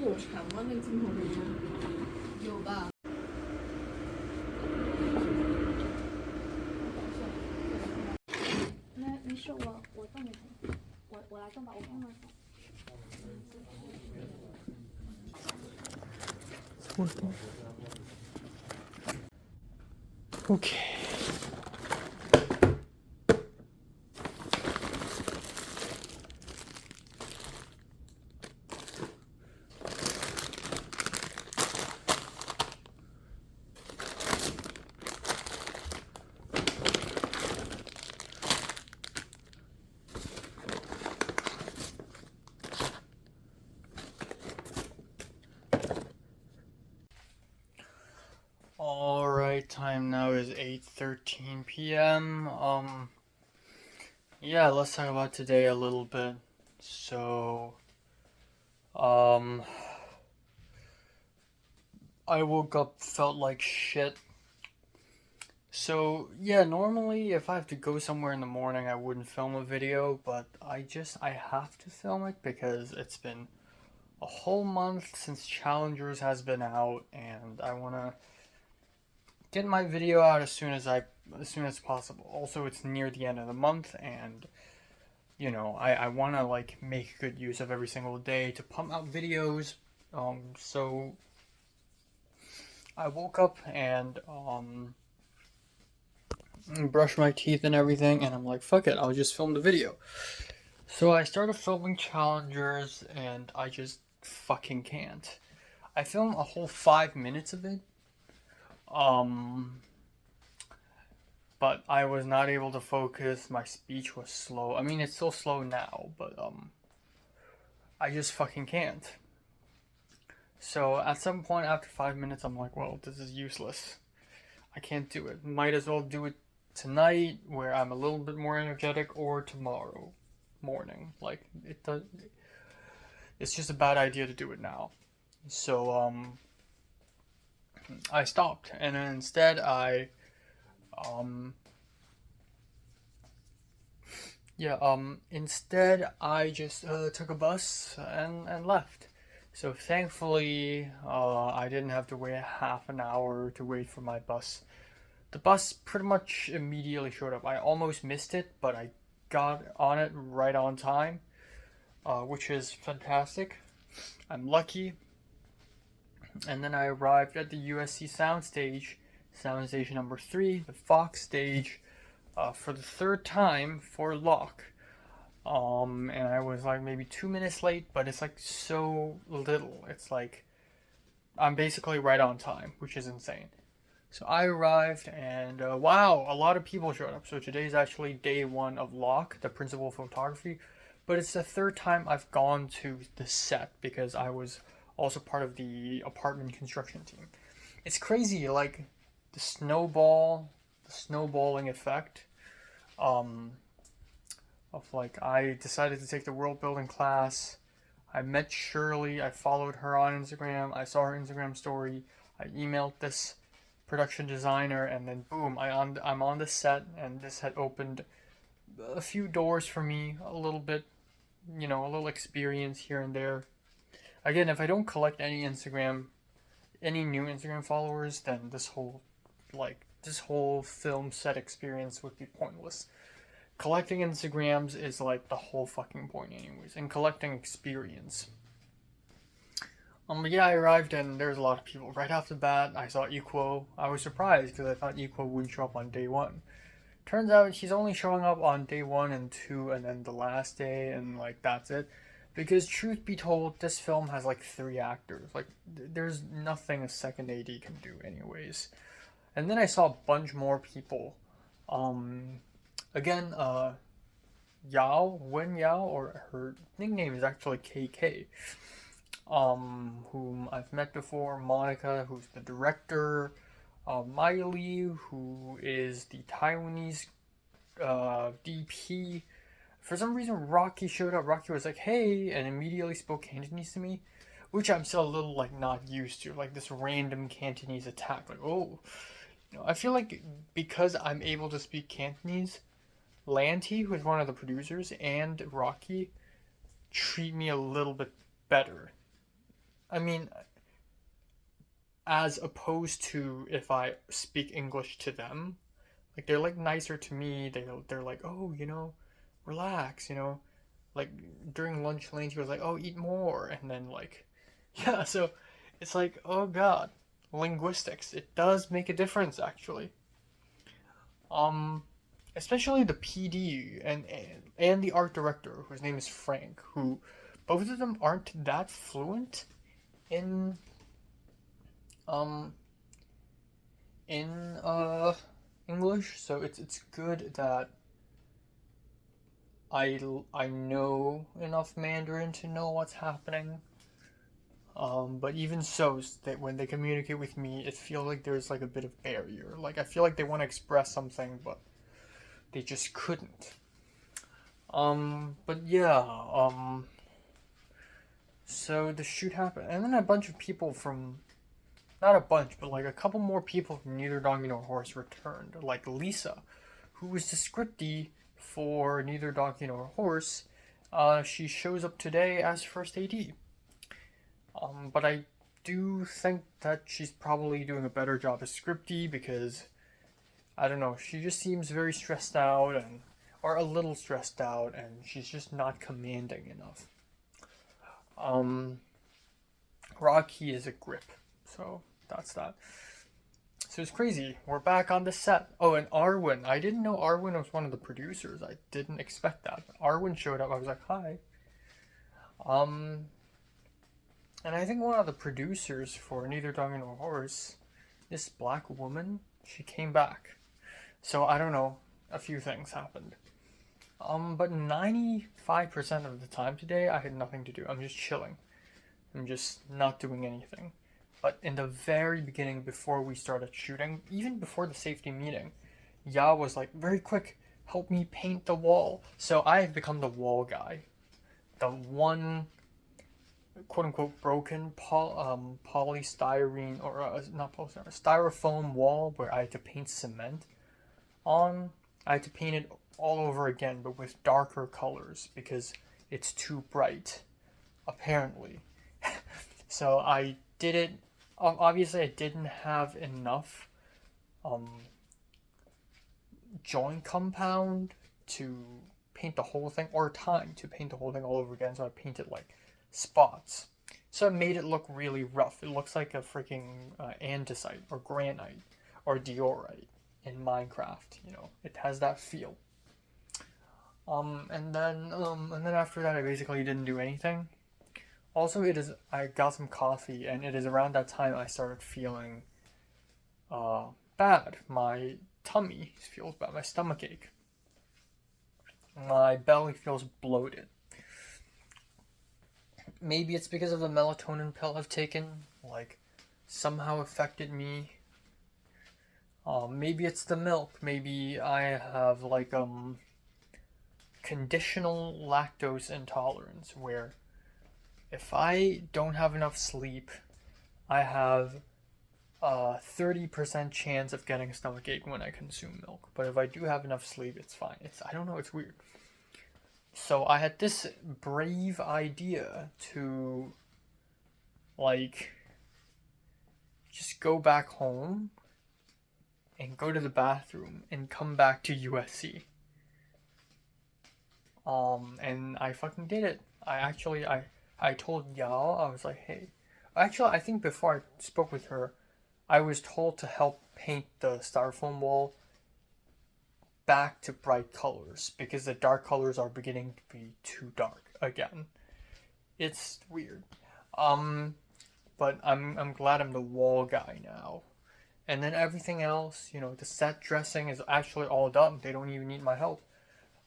有蝉吗？那个镜头里面有吧？没事，我动一动，我来动吧，我动了。Okay. Alright, time now is 8:13 p.m. Yeah, let's talk about today a little bit. So, I woke up, felt like shit. So, yeah, normally if I have to go somewhere in the morning, I wouldn't film a video, but I have to film it because it's been a whole month since Challengers has been out, and I want to get my video out as soon as possible. Also, it's near the end of the month, and you know, I want to like make good use of every single day to pump out videos. So I woke up and brushed my teeth and everything, and I'm like, fuck it, I'll just film the video. So I started filming Challengers, and I just fucking can't. I filmed a whole 5 minutes of it. But I was not able to focus. My speech was slow. I mean, it's still slow now, but I just fucking can't. So at some point after 5 minutes, I'm like, well, this is useless. I can't do it. Might as well do it tonight, where I'm a little bit more energetic, or tomorrow morning. Like, it's just a bad idea to do it now. So I stopped, and then instead instead I just took a bus and left. So thankfully, I didn't have to wait half an hour to wait for my bus. The bus pretty much immediately showed up. I almost missed it, but I got on it right on time, which is fantastic. I'm lucky. And then I arrived at the USC soundstage, sound station number 3, the Fox stage, for the third time for Lock. And I was like maybe 2 minutes late, but it's like so little. It's like I'm basically right on time, which is insane. So I arrived, and wow, a lot of people showed up. So today's actually day one of Locke, the principal of photography, but it's the third time I've gone to the set because I was also part of the apartment construction team. It's crazy, like the snowballing effect. Of like I decided to take the world building class. I met Shirley. I followed her on Instagram. I saw her Instagram story. I emailed this production designer, and then boom, I'm on the set, and this had opened a few doors for me, a little bit, a little experience here and there. Again, if I don't collect any new Instagram followers, then this whole film set experience would be pointless. Collecting Instagrams is like the whole fucking point anyways, and collecting experience. But yeah, I arrived and there's a lot of people. Right off the bat, I saw Equo. I was surprised because I thought Equo wouldn't show up on day one. Turns out he's only showing up on day 1 and 2 and then the last day, and like that's it. Because truth be told, this film has like 3 actors. Like there's nothing a second AD can do anyways. And then I saw a bunch more people. Again, Wen Yao, or her nickname is actually KK. Whom I've met before, Monica, who's the director, Miley, who is the Taiwanese DP. For some reason, Rocky showed up. Rocky was like, hey, and immediately spoke Cantonese to me, which I'm still a little like not used to. Like this random Cantonese attack. Like, oh, I feel like because I'm able to speak Cantonese, Lanty, who is one of the producers, and Rocky treat me a little bit better. I mean, as opposed to if I speak English to them, like they're like nicer to me. They're like, oh, relax, like during lunch, Lanty was like, oh, eat more, and then like, yeah. So it's like, oh god, linguistics. It does make a difference actually. Especially the PD and the art director, whose name is Frank, who both of them aren't that fluent in English, so it's good that I know enough Mandarin to know what's happening. But even so, that when they communicate with me, it feels like there's like a bit of barrier. Like I feel like they want to express something, but they just couldn't. But yeah, so the shoot happened, and then a bunch of people from, not a bunch, but like a couple more people from Neither Dog Nor Horse returned. Like Lisa, who was the scriptie for Neither Dog Nor Horse. She shows up today as first AD. But I do think that she's probably doing a better job as scriptie because, I don't know, she just seems very stressed out, or a little stressed out, and she's just not commanding enough. Rocky is a grip, so that's that. So it's crazy. We're back on the set. Oh, and Arwen. I didn't know Arwen was one of the producers. I didn't expect that. But Arwen showed up. I was like, hi. And I think one of the producers for Neither Dog Nor Horse, this black woman, she came back. So I don't know. A few things happened. But 95% of the time today, I had nothing to do. I'm just chilling. I'm just not doing anything. But in the very beginning, before we started shooting, even before the safety meeting, Ya was like, very quick, help me paint the wall. So I have become the wall guy. The one, quote-unquote, broken polystyrene, or not polystyrene, styrofoam wall where I had to paint cement on. I had to paint it all over again, but with darker colors because it's too bright, apparently. So I did it. Obviously, I didn't have enough joint compound to paint the whole thing, or time to paint the whole thing all over again. So I painted like spots. So it made it look really rough. It looks like a freaking andesite or granite or diorite in Minecraft. It has that feel. And then after that, I basically didn't do anything. Also, I got some coffee, and it is around that time I started feeling, bad. My tummy feels bad, my stomach ache. My belly feels bloated. Maybe it's because of the melatonin pill I've taken, like, somehow affected me. Maybe it's the milk. Maybe I have, like, conditional lactose intolerance, where if I don't have enough sleep, I have a 30% chance of getting a stomach ache when I consume milk. But if I do have enough sleep, it's fine. I don't know, it's weird. So I had this brave idea to, like, just go back home and go to the bathroom and come back to USC. And I fucking did it. I told Yao, I was like, hey. Actually, I think before I spoke with her, I was told to help paint the styrofoam wall back to bright colors because the dark colors are beginning to be too dark again. It's weird. But I'm glad I'm the wall guy now. And then everything else, the set dressing is actually all done. They don't even need my help.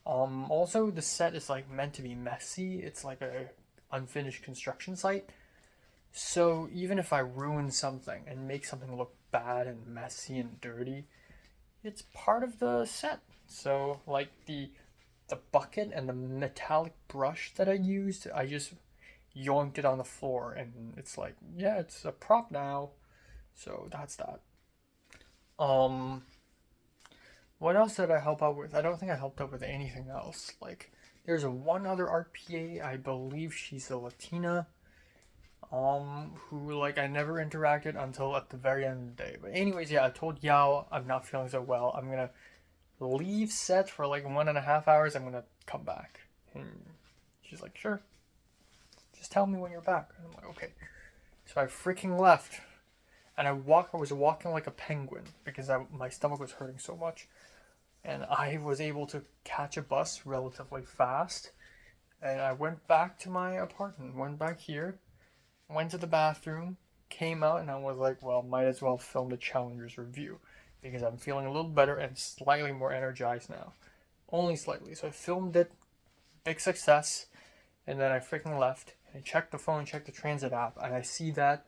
Also, the set is like meant to be messy. It's like a unfinished construction site. So even if I ruin something and make something look bad and messy and dirty, it's part of the set. So like the bucket and the metallic brush that I used, I just yoinked it on the floor, and it's like, yeah, it's a prop now. So that's that. What else did I help out with? I don't think I helped out with anything else. Like, there's one other RPA, I believe she's a Latina, who, like, I never interacted until at the very end of the day. But anyways, yeah, I told Yao I'm not feeling so well. I'm gonna leave set for like 1.5 hours. I'm gonna come back. And she's like, sure. Just tell me when you're back. And I'm like, okay. So I freaking left. And I was walking like a penguin because my stomach was hurting so much. And I was able to catch a bus relatively fast. And I went back to my apartment, went back here, went to the bathroom, came out, and I was like, well, might as well film the Challengers review because I'm feeling a little better and slightly more energized now. Only slightly. So I filmed it, big success, and then I freaking left. And I checked the phone, checked the transit app, and I see that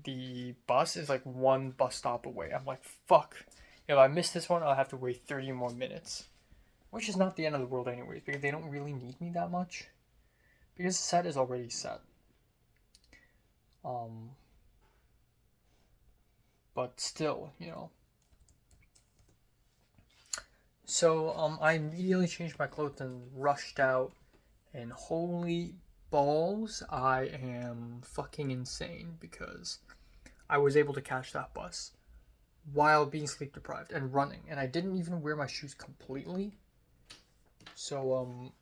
the bus is like one bus stop away. I'm like, fuck. If I miss this one, I'll have to wait 30 more minutes. Which is not the end of the world anyways, because they don't really need me that much. Because the set is already set. But still, So, I immediately changed my clothes and rushed out. And holy balls, I am fucking insane because I was able to catch that bus while being sleep deprived and running, and I didn't even wear my shoes completely. So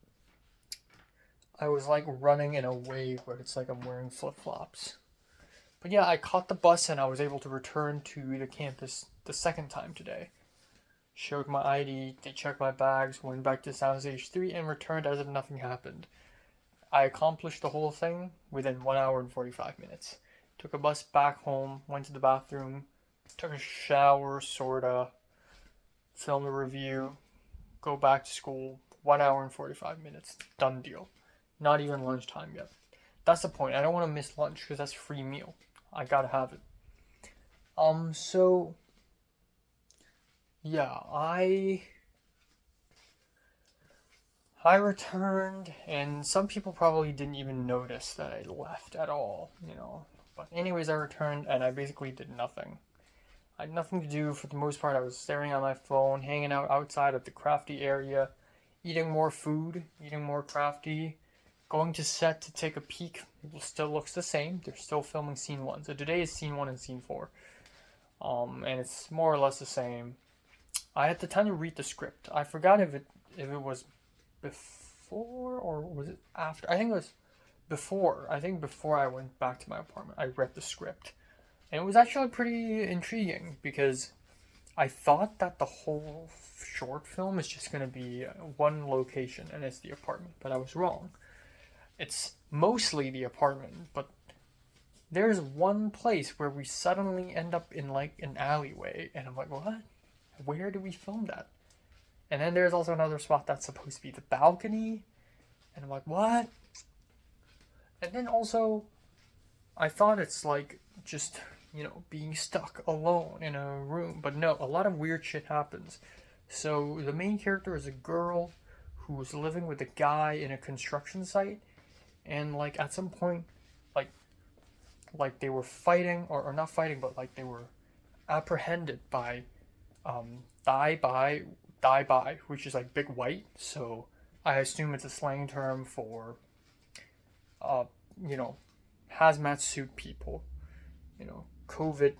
I was like running in a way where it's like I'm wearing flip-flops. But yeah, I caught the bus and I was able to return to the campus the second time today. Showed my ID, they checked my bags, went back to Soundstage 3 and returned as if nothing happened. I accomplished the whole thing within 1 hour and 45 minutes. Took a bus back home, went to the bathroom, took a shower, sorta, filmed a review, go back to school, 1 hour and 45 minutes. Done deal. Not even lunchtime yet. That's the point. I don't want to miss lunch because that's a free meal. I gotta have it. So, yeah, I returned, and some people probably didn't even notice that I left at all, But anyways, I returned, and I basically did nothing. I had nothing to do for the most part. I was staring at my phone, hanging out outside of the crafty area, eating more food, eating more crafty, going to set to take a peek. It still looks the same. They're still filming scene 1. So today is scene 1 and scene 4. And it's more or less the same. I had the time to read the script. I forgot if it was before or was it after. I think it was before. I think before I went back to my apartment, I read the script. And it was actually pretty intriguing because I thought that the whole short film is just gonna be one location, and it's the apartment, but I was wrong. It's mostly the apartment, but there's one place where we suddenly end up in like an alleyway, and I'm like, what? Where do we film that? And then there's also another spot that's supposed to be the balcony, and I'm like, what? And then also, I thought it's like just, being stuck alone in a room, but no, a lot of weird shit happens. So the main character is a girl who's living with a guy in a construction site, and like at some point, like they were fighting, or not fighting, but like they were apprehended by Dai Bai, which is like big white. So I assume it's a slang term for hazmat suit people, COVID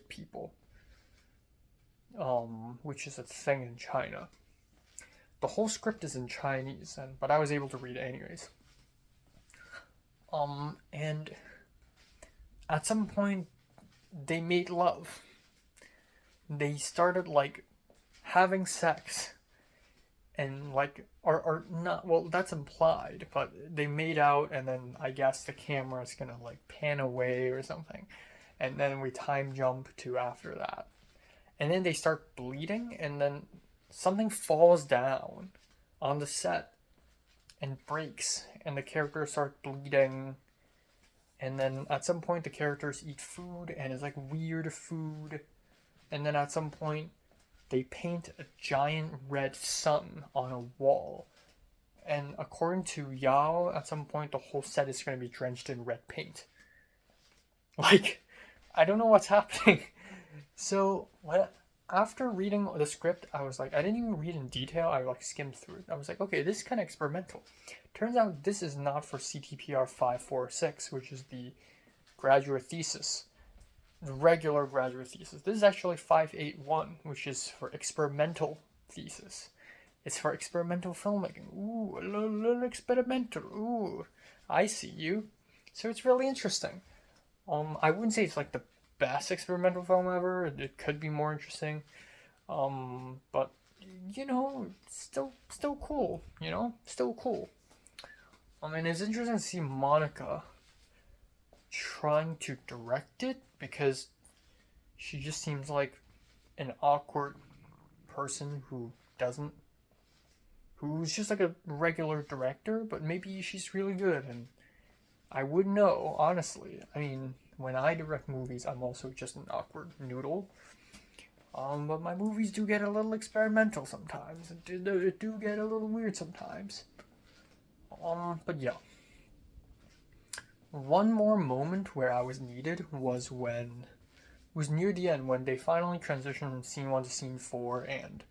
people, which is a thing in China. The whole script is in Chinese, but I was able to read it anyways. And at some point, they made love. They started like having sex, and like, or not. Well, that's implied, but they made out, and then I guess the camera's gonna like pan away or something, and then we time jump to after that, and then they start bleeding, and then something falls down on the set and breaks, and the characters start bleeding. And then at some point the characters eat food, and it's like weird food. And then at some point they paint a giant red sun on a wall. And according to Yao, at some point the whole set is going to be drenched in red paint. Like, I don't know what's happening. So after reading the script, I was like, I didn't even read in detail. I like skimmed through it. I was like, okay, this is kind of experimental. Turns out this is not for CTPR 546, which is the graduate thesis, the regular graduate thesis. This is actually 581, which is for experimental thesis. It's for experimental filmmaking. Ooh, a little experimental. Ooh, I see you. So it's really interesting. I wouldn't say it's like the best experimental film ever. It could be more interesting. But still cool. Still cool. It's interesting to see Monica trying to direct it, because she just seems like an awkward person who's just like a regular director, but maybe she's really good, and I wouldn't know, honestly. When I direct movies, I'm also just an awkward noodle. But my movies do get a little experimental sometimes. It do get a little weird sometimes. But yeah. One more moment where I was needed was near the end, when they finally transitioned from scene 1 to scene 4, and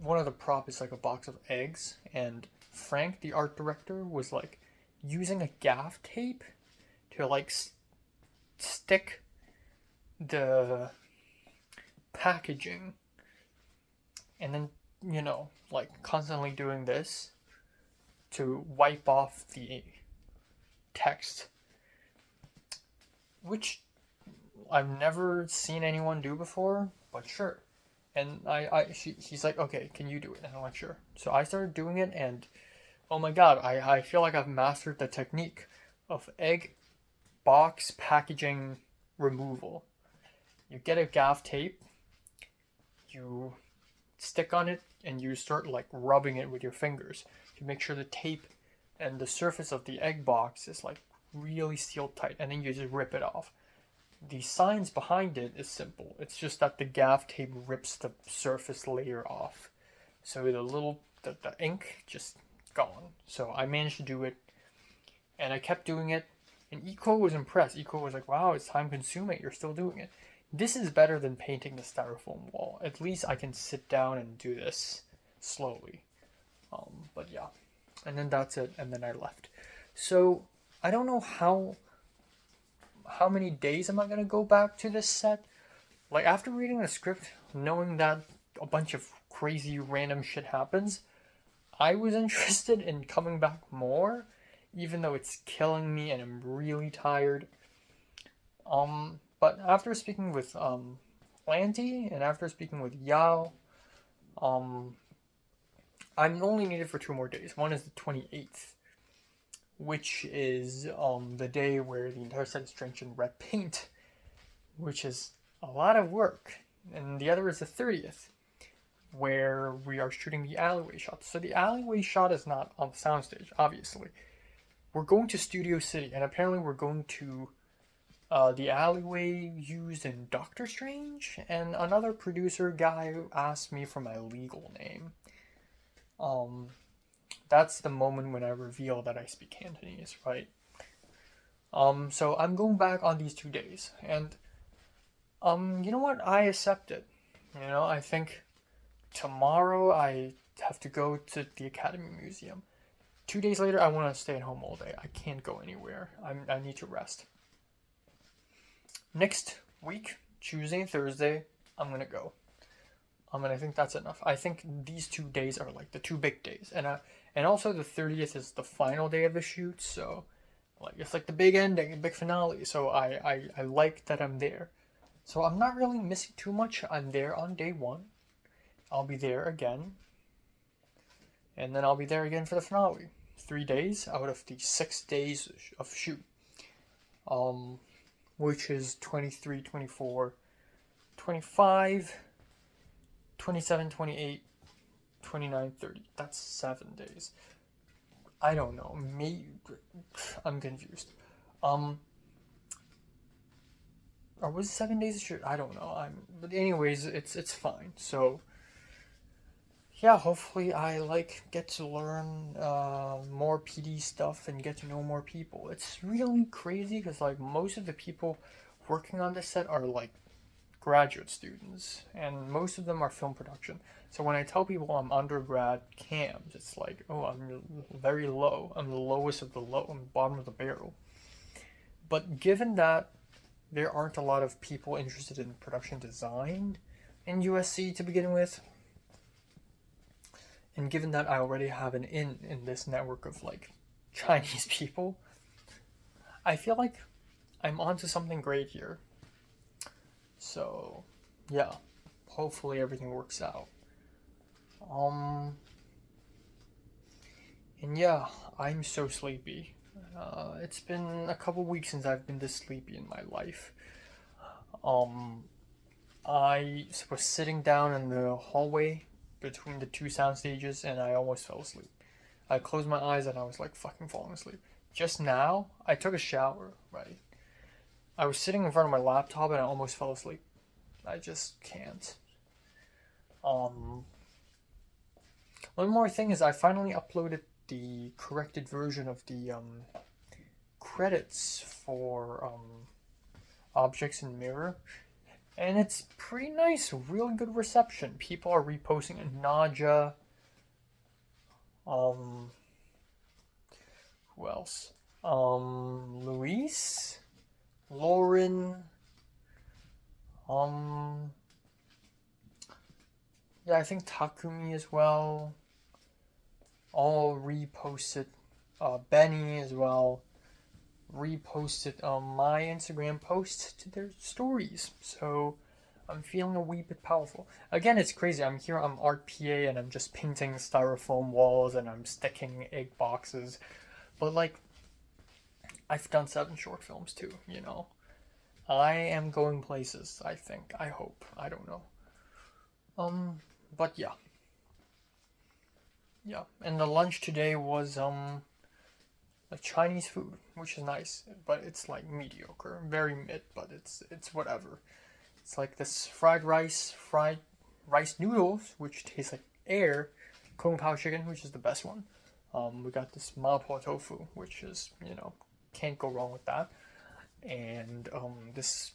one of the prop is like a box of eggs, and Frank, the art director, was like using a gaff tape to like stick the packaging, and then like constantly doing this to wipe off the text, which I've never seen anyone do before, but sure. And he's like, okay, can you do it? And I'm like, sure. So I started doing it, and oh my god, I feel like I've mastered the technique of egg box packaging removal. You get a gaff tape, you stick on it, and you start like rubbing it with your fingers to make sure the tape and the surface of the egg box is like really sealed tight, and then you just rip it off. The science behind it is simple. It's just that the gaff tape rips the surface layer off, so the ink just gone. So I managed to do it, and I kept doing it, and Iko was impressed. Iko was like, wow, it's time consuming, you're still doing it. This is better than painting the styrofoam wall. At least I can sit down and do this slowly. But yeah. And then that's it, and then I left. So I don't know how many days am I going to go back to this set. Like, after reading the script, knowing that a bunch of crazy random shit happens, I was interested in coming back more, even though it's killing me and I'm really tired. But after speaking with plenty, and after speaking with Yao, I'm only needed for 2 more days. One is the 28th, which is the day where the entire set is drenched in red paint, which is a lot of work. And the other is the 30th, where we are shooting the alleyway shot. So the alleyway shot is not on the soundstage, obviously. We're going to Studio City, and apparently we're going to the alleyway used in Doctor Strange, and another producer guy asked me for my legal name. That's the moment when I reveal that I speak Cantonese, right? So I'm going back on these 2 days, and you know what? I accept it. You know, I think tomorrow I have to go to the Academy Museum. 2 days later, I want to stay at home all day. I can't go anywhere. I need to rest. Next week, Tuesday and Thursday, I'm gonna go. And I think that's enough. I think these 2 days are like the 2 big days, and also the 30th is the final day of the shoot. So, like it's like the big ending, big finale. So I like that I'm there. So I'm not really missing too much. I'm there on day 1. I'll be there again, and then I'll be there again for the finale. 3 days out of the 6 days of shoot. Which is 23, 24, 25, 27, 28, 29, 30. That's 7 days. I don't know. Maybe I'm confused. Or was it 7 days of shoot? I don't know. But anyways, it's fine. So yeah, hopefully I get to learn more PD stuff and get to know more people. It's really crazy because most of the people working on this set are graduate students, and most of them are film production. So when I tell people I'm undergrad cams, it's oh, I'm very low. I'm the lowest of the low. I'm the bottom of the barrel. But given that there aren't a lot of people interested in production design in USC to begin with, and given that I already have an in this network of Chinese people, I feel like I'm onto something great here. So yeah, hopefully everything works out. And yeah, I'm so sleepy. It's been a couple weeks since I've been this sleepy in my life. I was sitting down in the hallway between the 2 sound stages, and I almost fell asleep. I closed my eyes and I was fucking falling asleep. Just now, I took a shower, right? I was sitting in front of my laptop and I almost fell asleep. I just can't. One more thing is I finally uploaded the corrected version of the credits for Objects in Mirror. And it's pretty nice, really good reception. People are reposting it. Naja. Who else? Luis? Lauren? Yeah, I think Takumi as well. All reposted. Benny as well. Reposted my Instagram posts to their stories, so I'm feeling a wee bit powerful. Again, it's crazy. I'm art PA, and I'm just painting styrofoam walls, and I'm sticking egg boxes, but I've done 7 short films too, you know. I am going places, I think. I hope. I don't know. But yeah. Yeah, and the lunch today was Chinese food, which is nice, but it's mediocre, very mid, but it's whatever. It's this fried rice noodles, which taste like air, Kung Pao chicken, which is the best one. We got this Mapo tofu, which is, can't go wrong with that, and this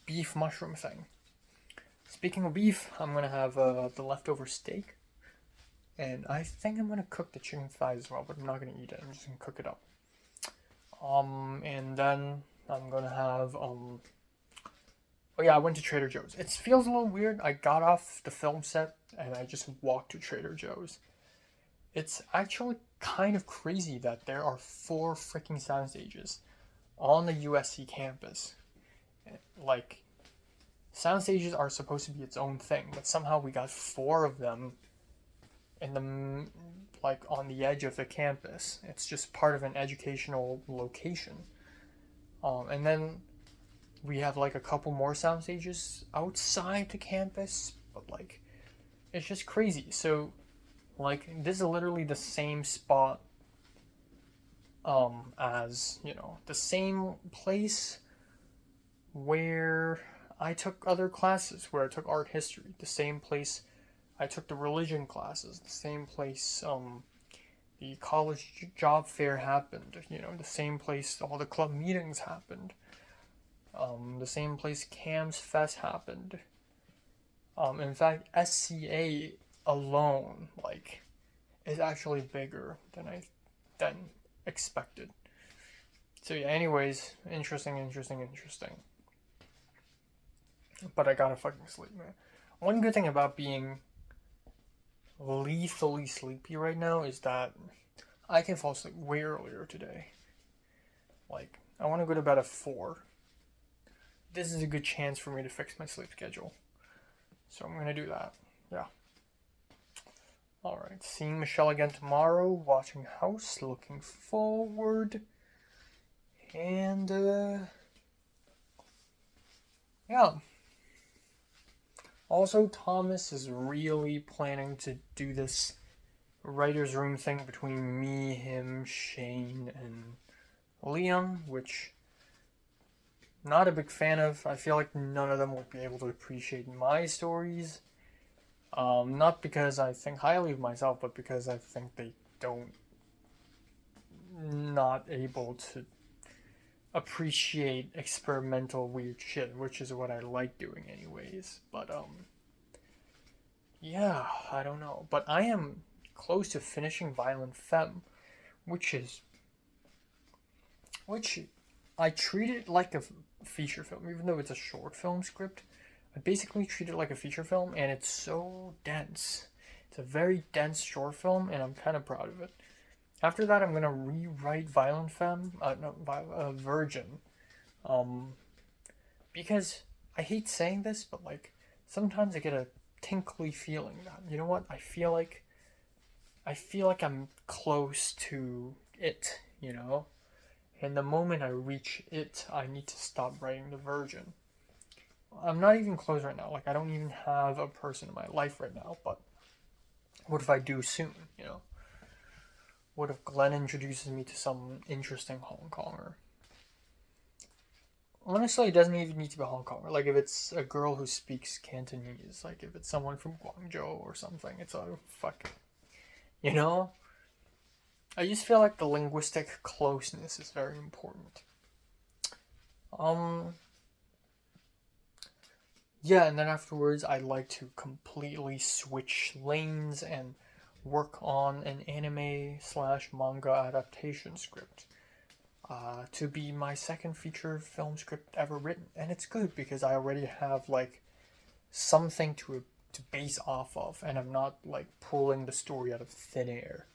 beef mushroom thing. Speaking of beef, I'm gonna have the leftover steak, and I think I'm gonna cook the chicken thighs as well, but I'm not gonna eat it. I'm just gonna cook it up. And then I'm gonna have, oh yeah, I went to Trader Joe's. It feels a little weird. I got off the film set and I just walked to Trader Joe's. It's actually kind of crazy that there are 4 freaking sound stages on the USC campus. sound stages are supposed to be its own thing, but somehow we got 4 of them in the like on the edge of the campus. It's just part of an educational location. And then we have like a couple more sound stages outside the campus, but like it's just crazy. So like this is literally the same spot as, you know, the same place where I took other classes, where I took art history, the same place I took the religion classes, the same place the college job fair happened, you know, the same place all the club meetings happened, the same place CAMS Fest happened. In fact, SCA alone, like, is actually bigger than I expected. So yeah, anyways, interesting. But I gotta fucking sleep, man. One good thing about being lethally sleepy right now is that I can fall asleep way earlier today. Like, I want to go to bed at 4. This is a good chance for me to fix my sleep schedule. So I'm gonna do that. Yeah. Alright, seeing Michelle again tomorrow, watching House, looking forward. And, yeah. Also, Thomas is really planning to do this writer's room thing between me, him, Shane, and Liam, which not a big fan of. I feel like none of them would be able to appreciate my stories. Not because I think highly of myself, but because I think they not able to appreciate experimental weird shit, which is what I like doing anyways. But yeah, I don't know. But I am close to finishing Violent Femme, which I treat it like a feature film, even though it's a short film script. I basically treat it like a feature film, and it's so dense. It's a very dense short film, and I'm kind of proud of it. After that, I'm gonna rewrite Violent Femme, Virgin, because I hate saying this, but like sometimes I get a tinkly feeling that, you know what, I feel like I'm close to it, you know, and the moment I reach it, I need to stop writing the Virgin. I'm not even close right now. Like, I don't even have a person in my life right now, but what if I do soon, you know? What if Glenn introduces me to some interesting Hong Konger? Honestly, it doesn't even need to be a Hong Konger. Like, if it's a girl who speaks Cantonese, like if it's someone from Guangzhou or something, it's a fuck. You know? I just feel like the linguistic closeness is very important. Yeah, and then afterwards, I'd like to completely switch lanes and work on an anime/manga adaptation script to be my second feature film script ever written. And it's good because I already have like something to base off of, and I'm not like pulling the story out of thin air.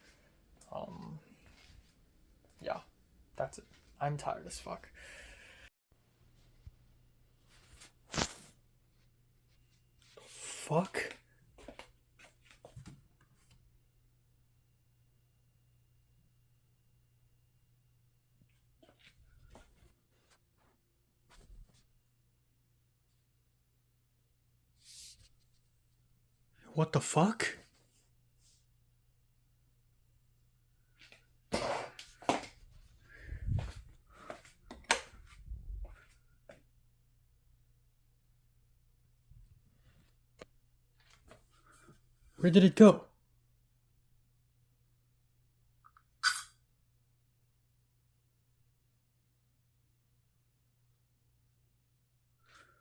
Yeah, that's it. I'm tired as fuck. Fuck. What the fuck? Where did it go?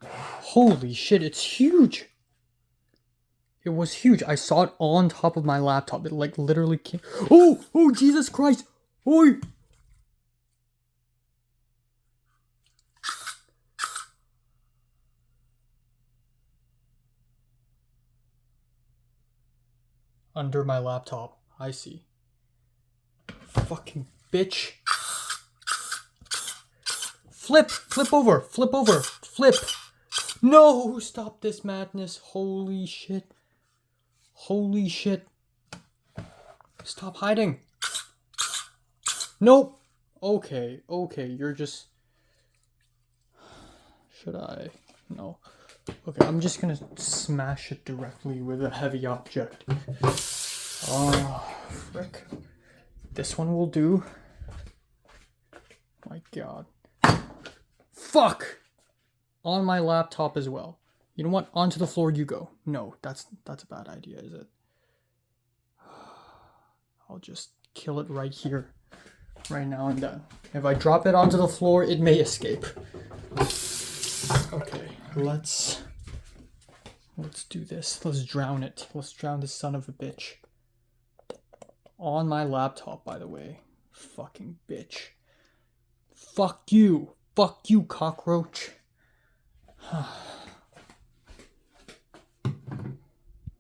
Holy shit, it's huge! It was huge. I saw it on top of my laptop. It like literally came. Oh! Oh, Jesus Christ! Oi! Under my laptop. I see. Fucking bitch. Flip! Flip over! Flip over! Flip! No! Stop this madness. Holy shit. Holy shit. Stop hiding. Nope. Okay, you're just... Should I? No. Okay, I'm just gonna smash it directly with a heavy object. Oh, frick. This one will do. My god. Fuck! On my laptop as well. You know what? Onto the floor you go. No, that's a bad idea, is it? I'll just kill it right here. Right now and then. If I drop it onto the floor, it may escape. Okay, let's do this. Let's drown it. Let's drown this son of a bitch. On my laptop, by the way. Fucking bitch. Fuck you. Fuck you, cockroach.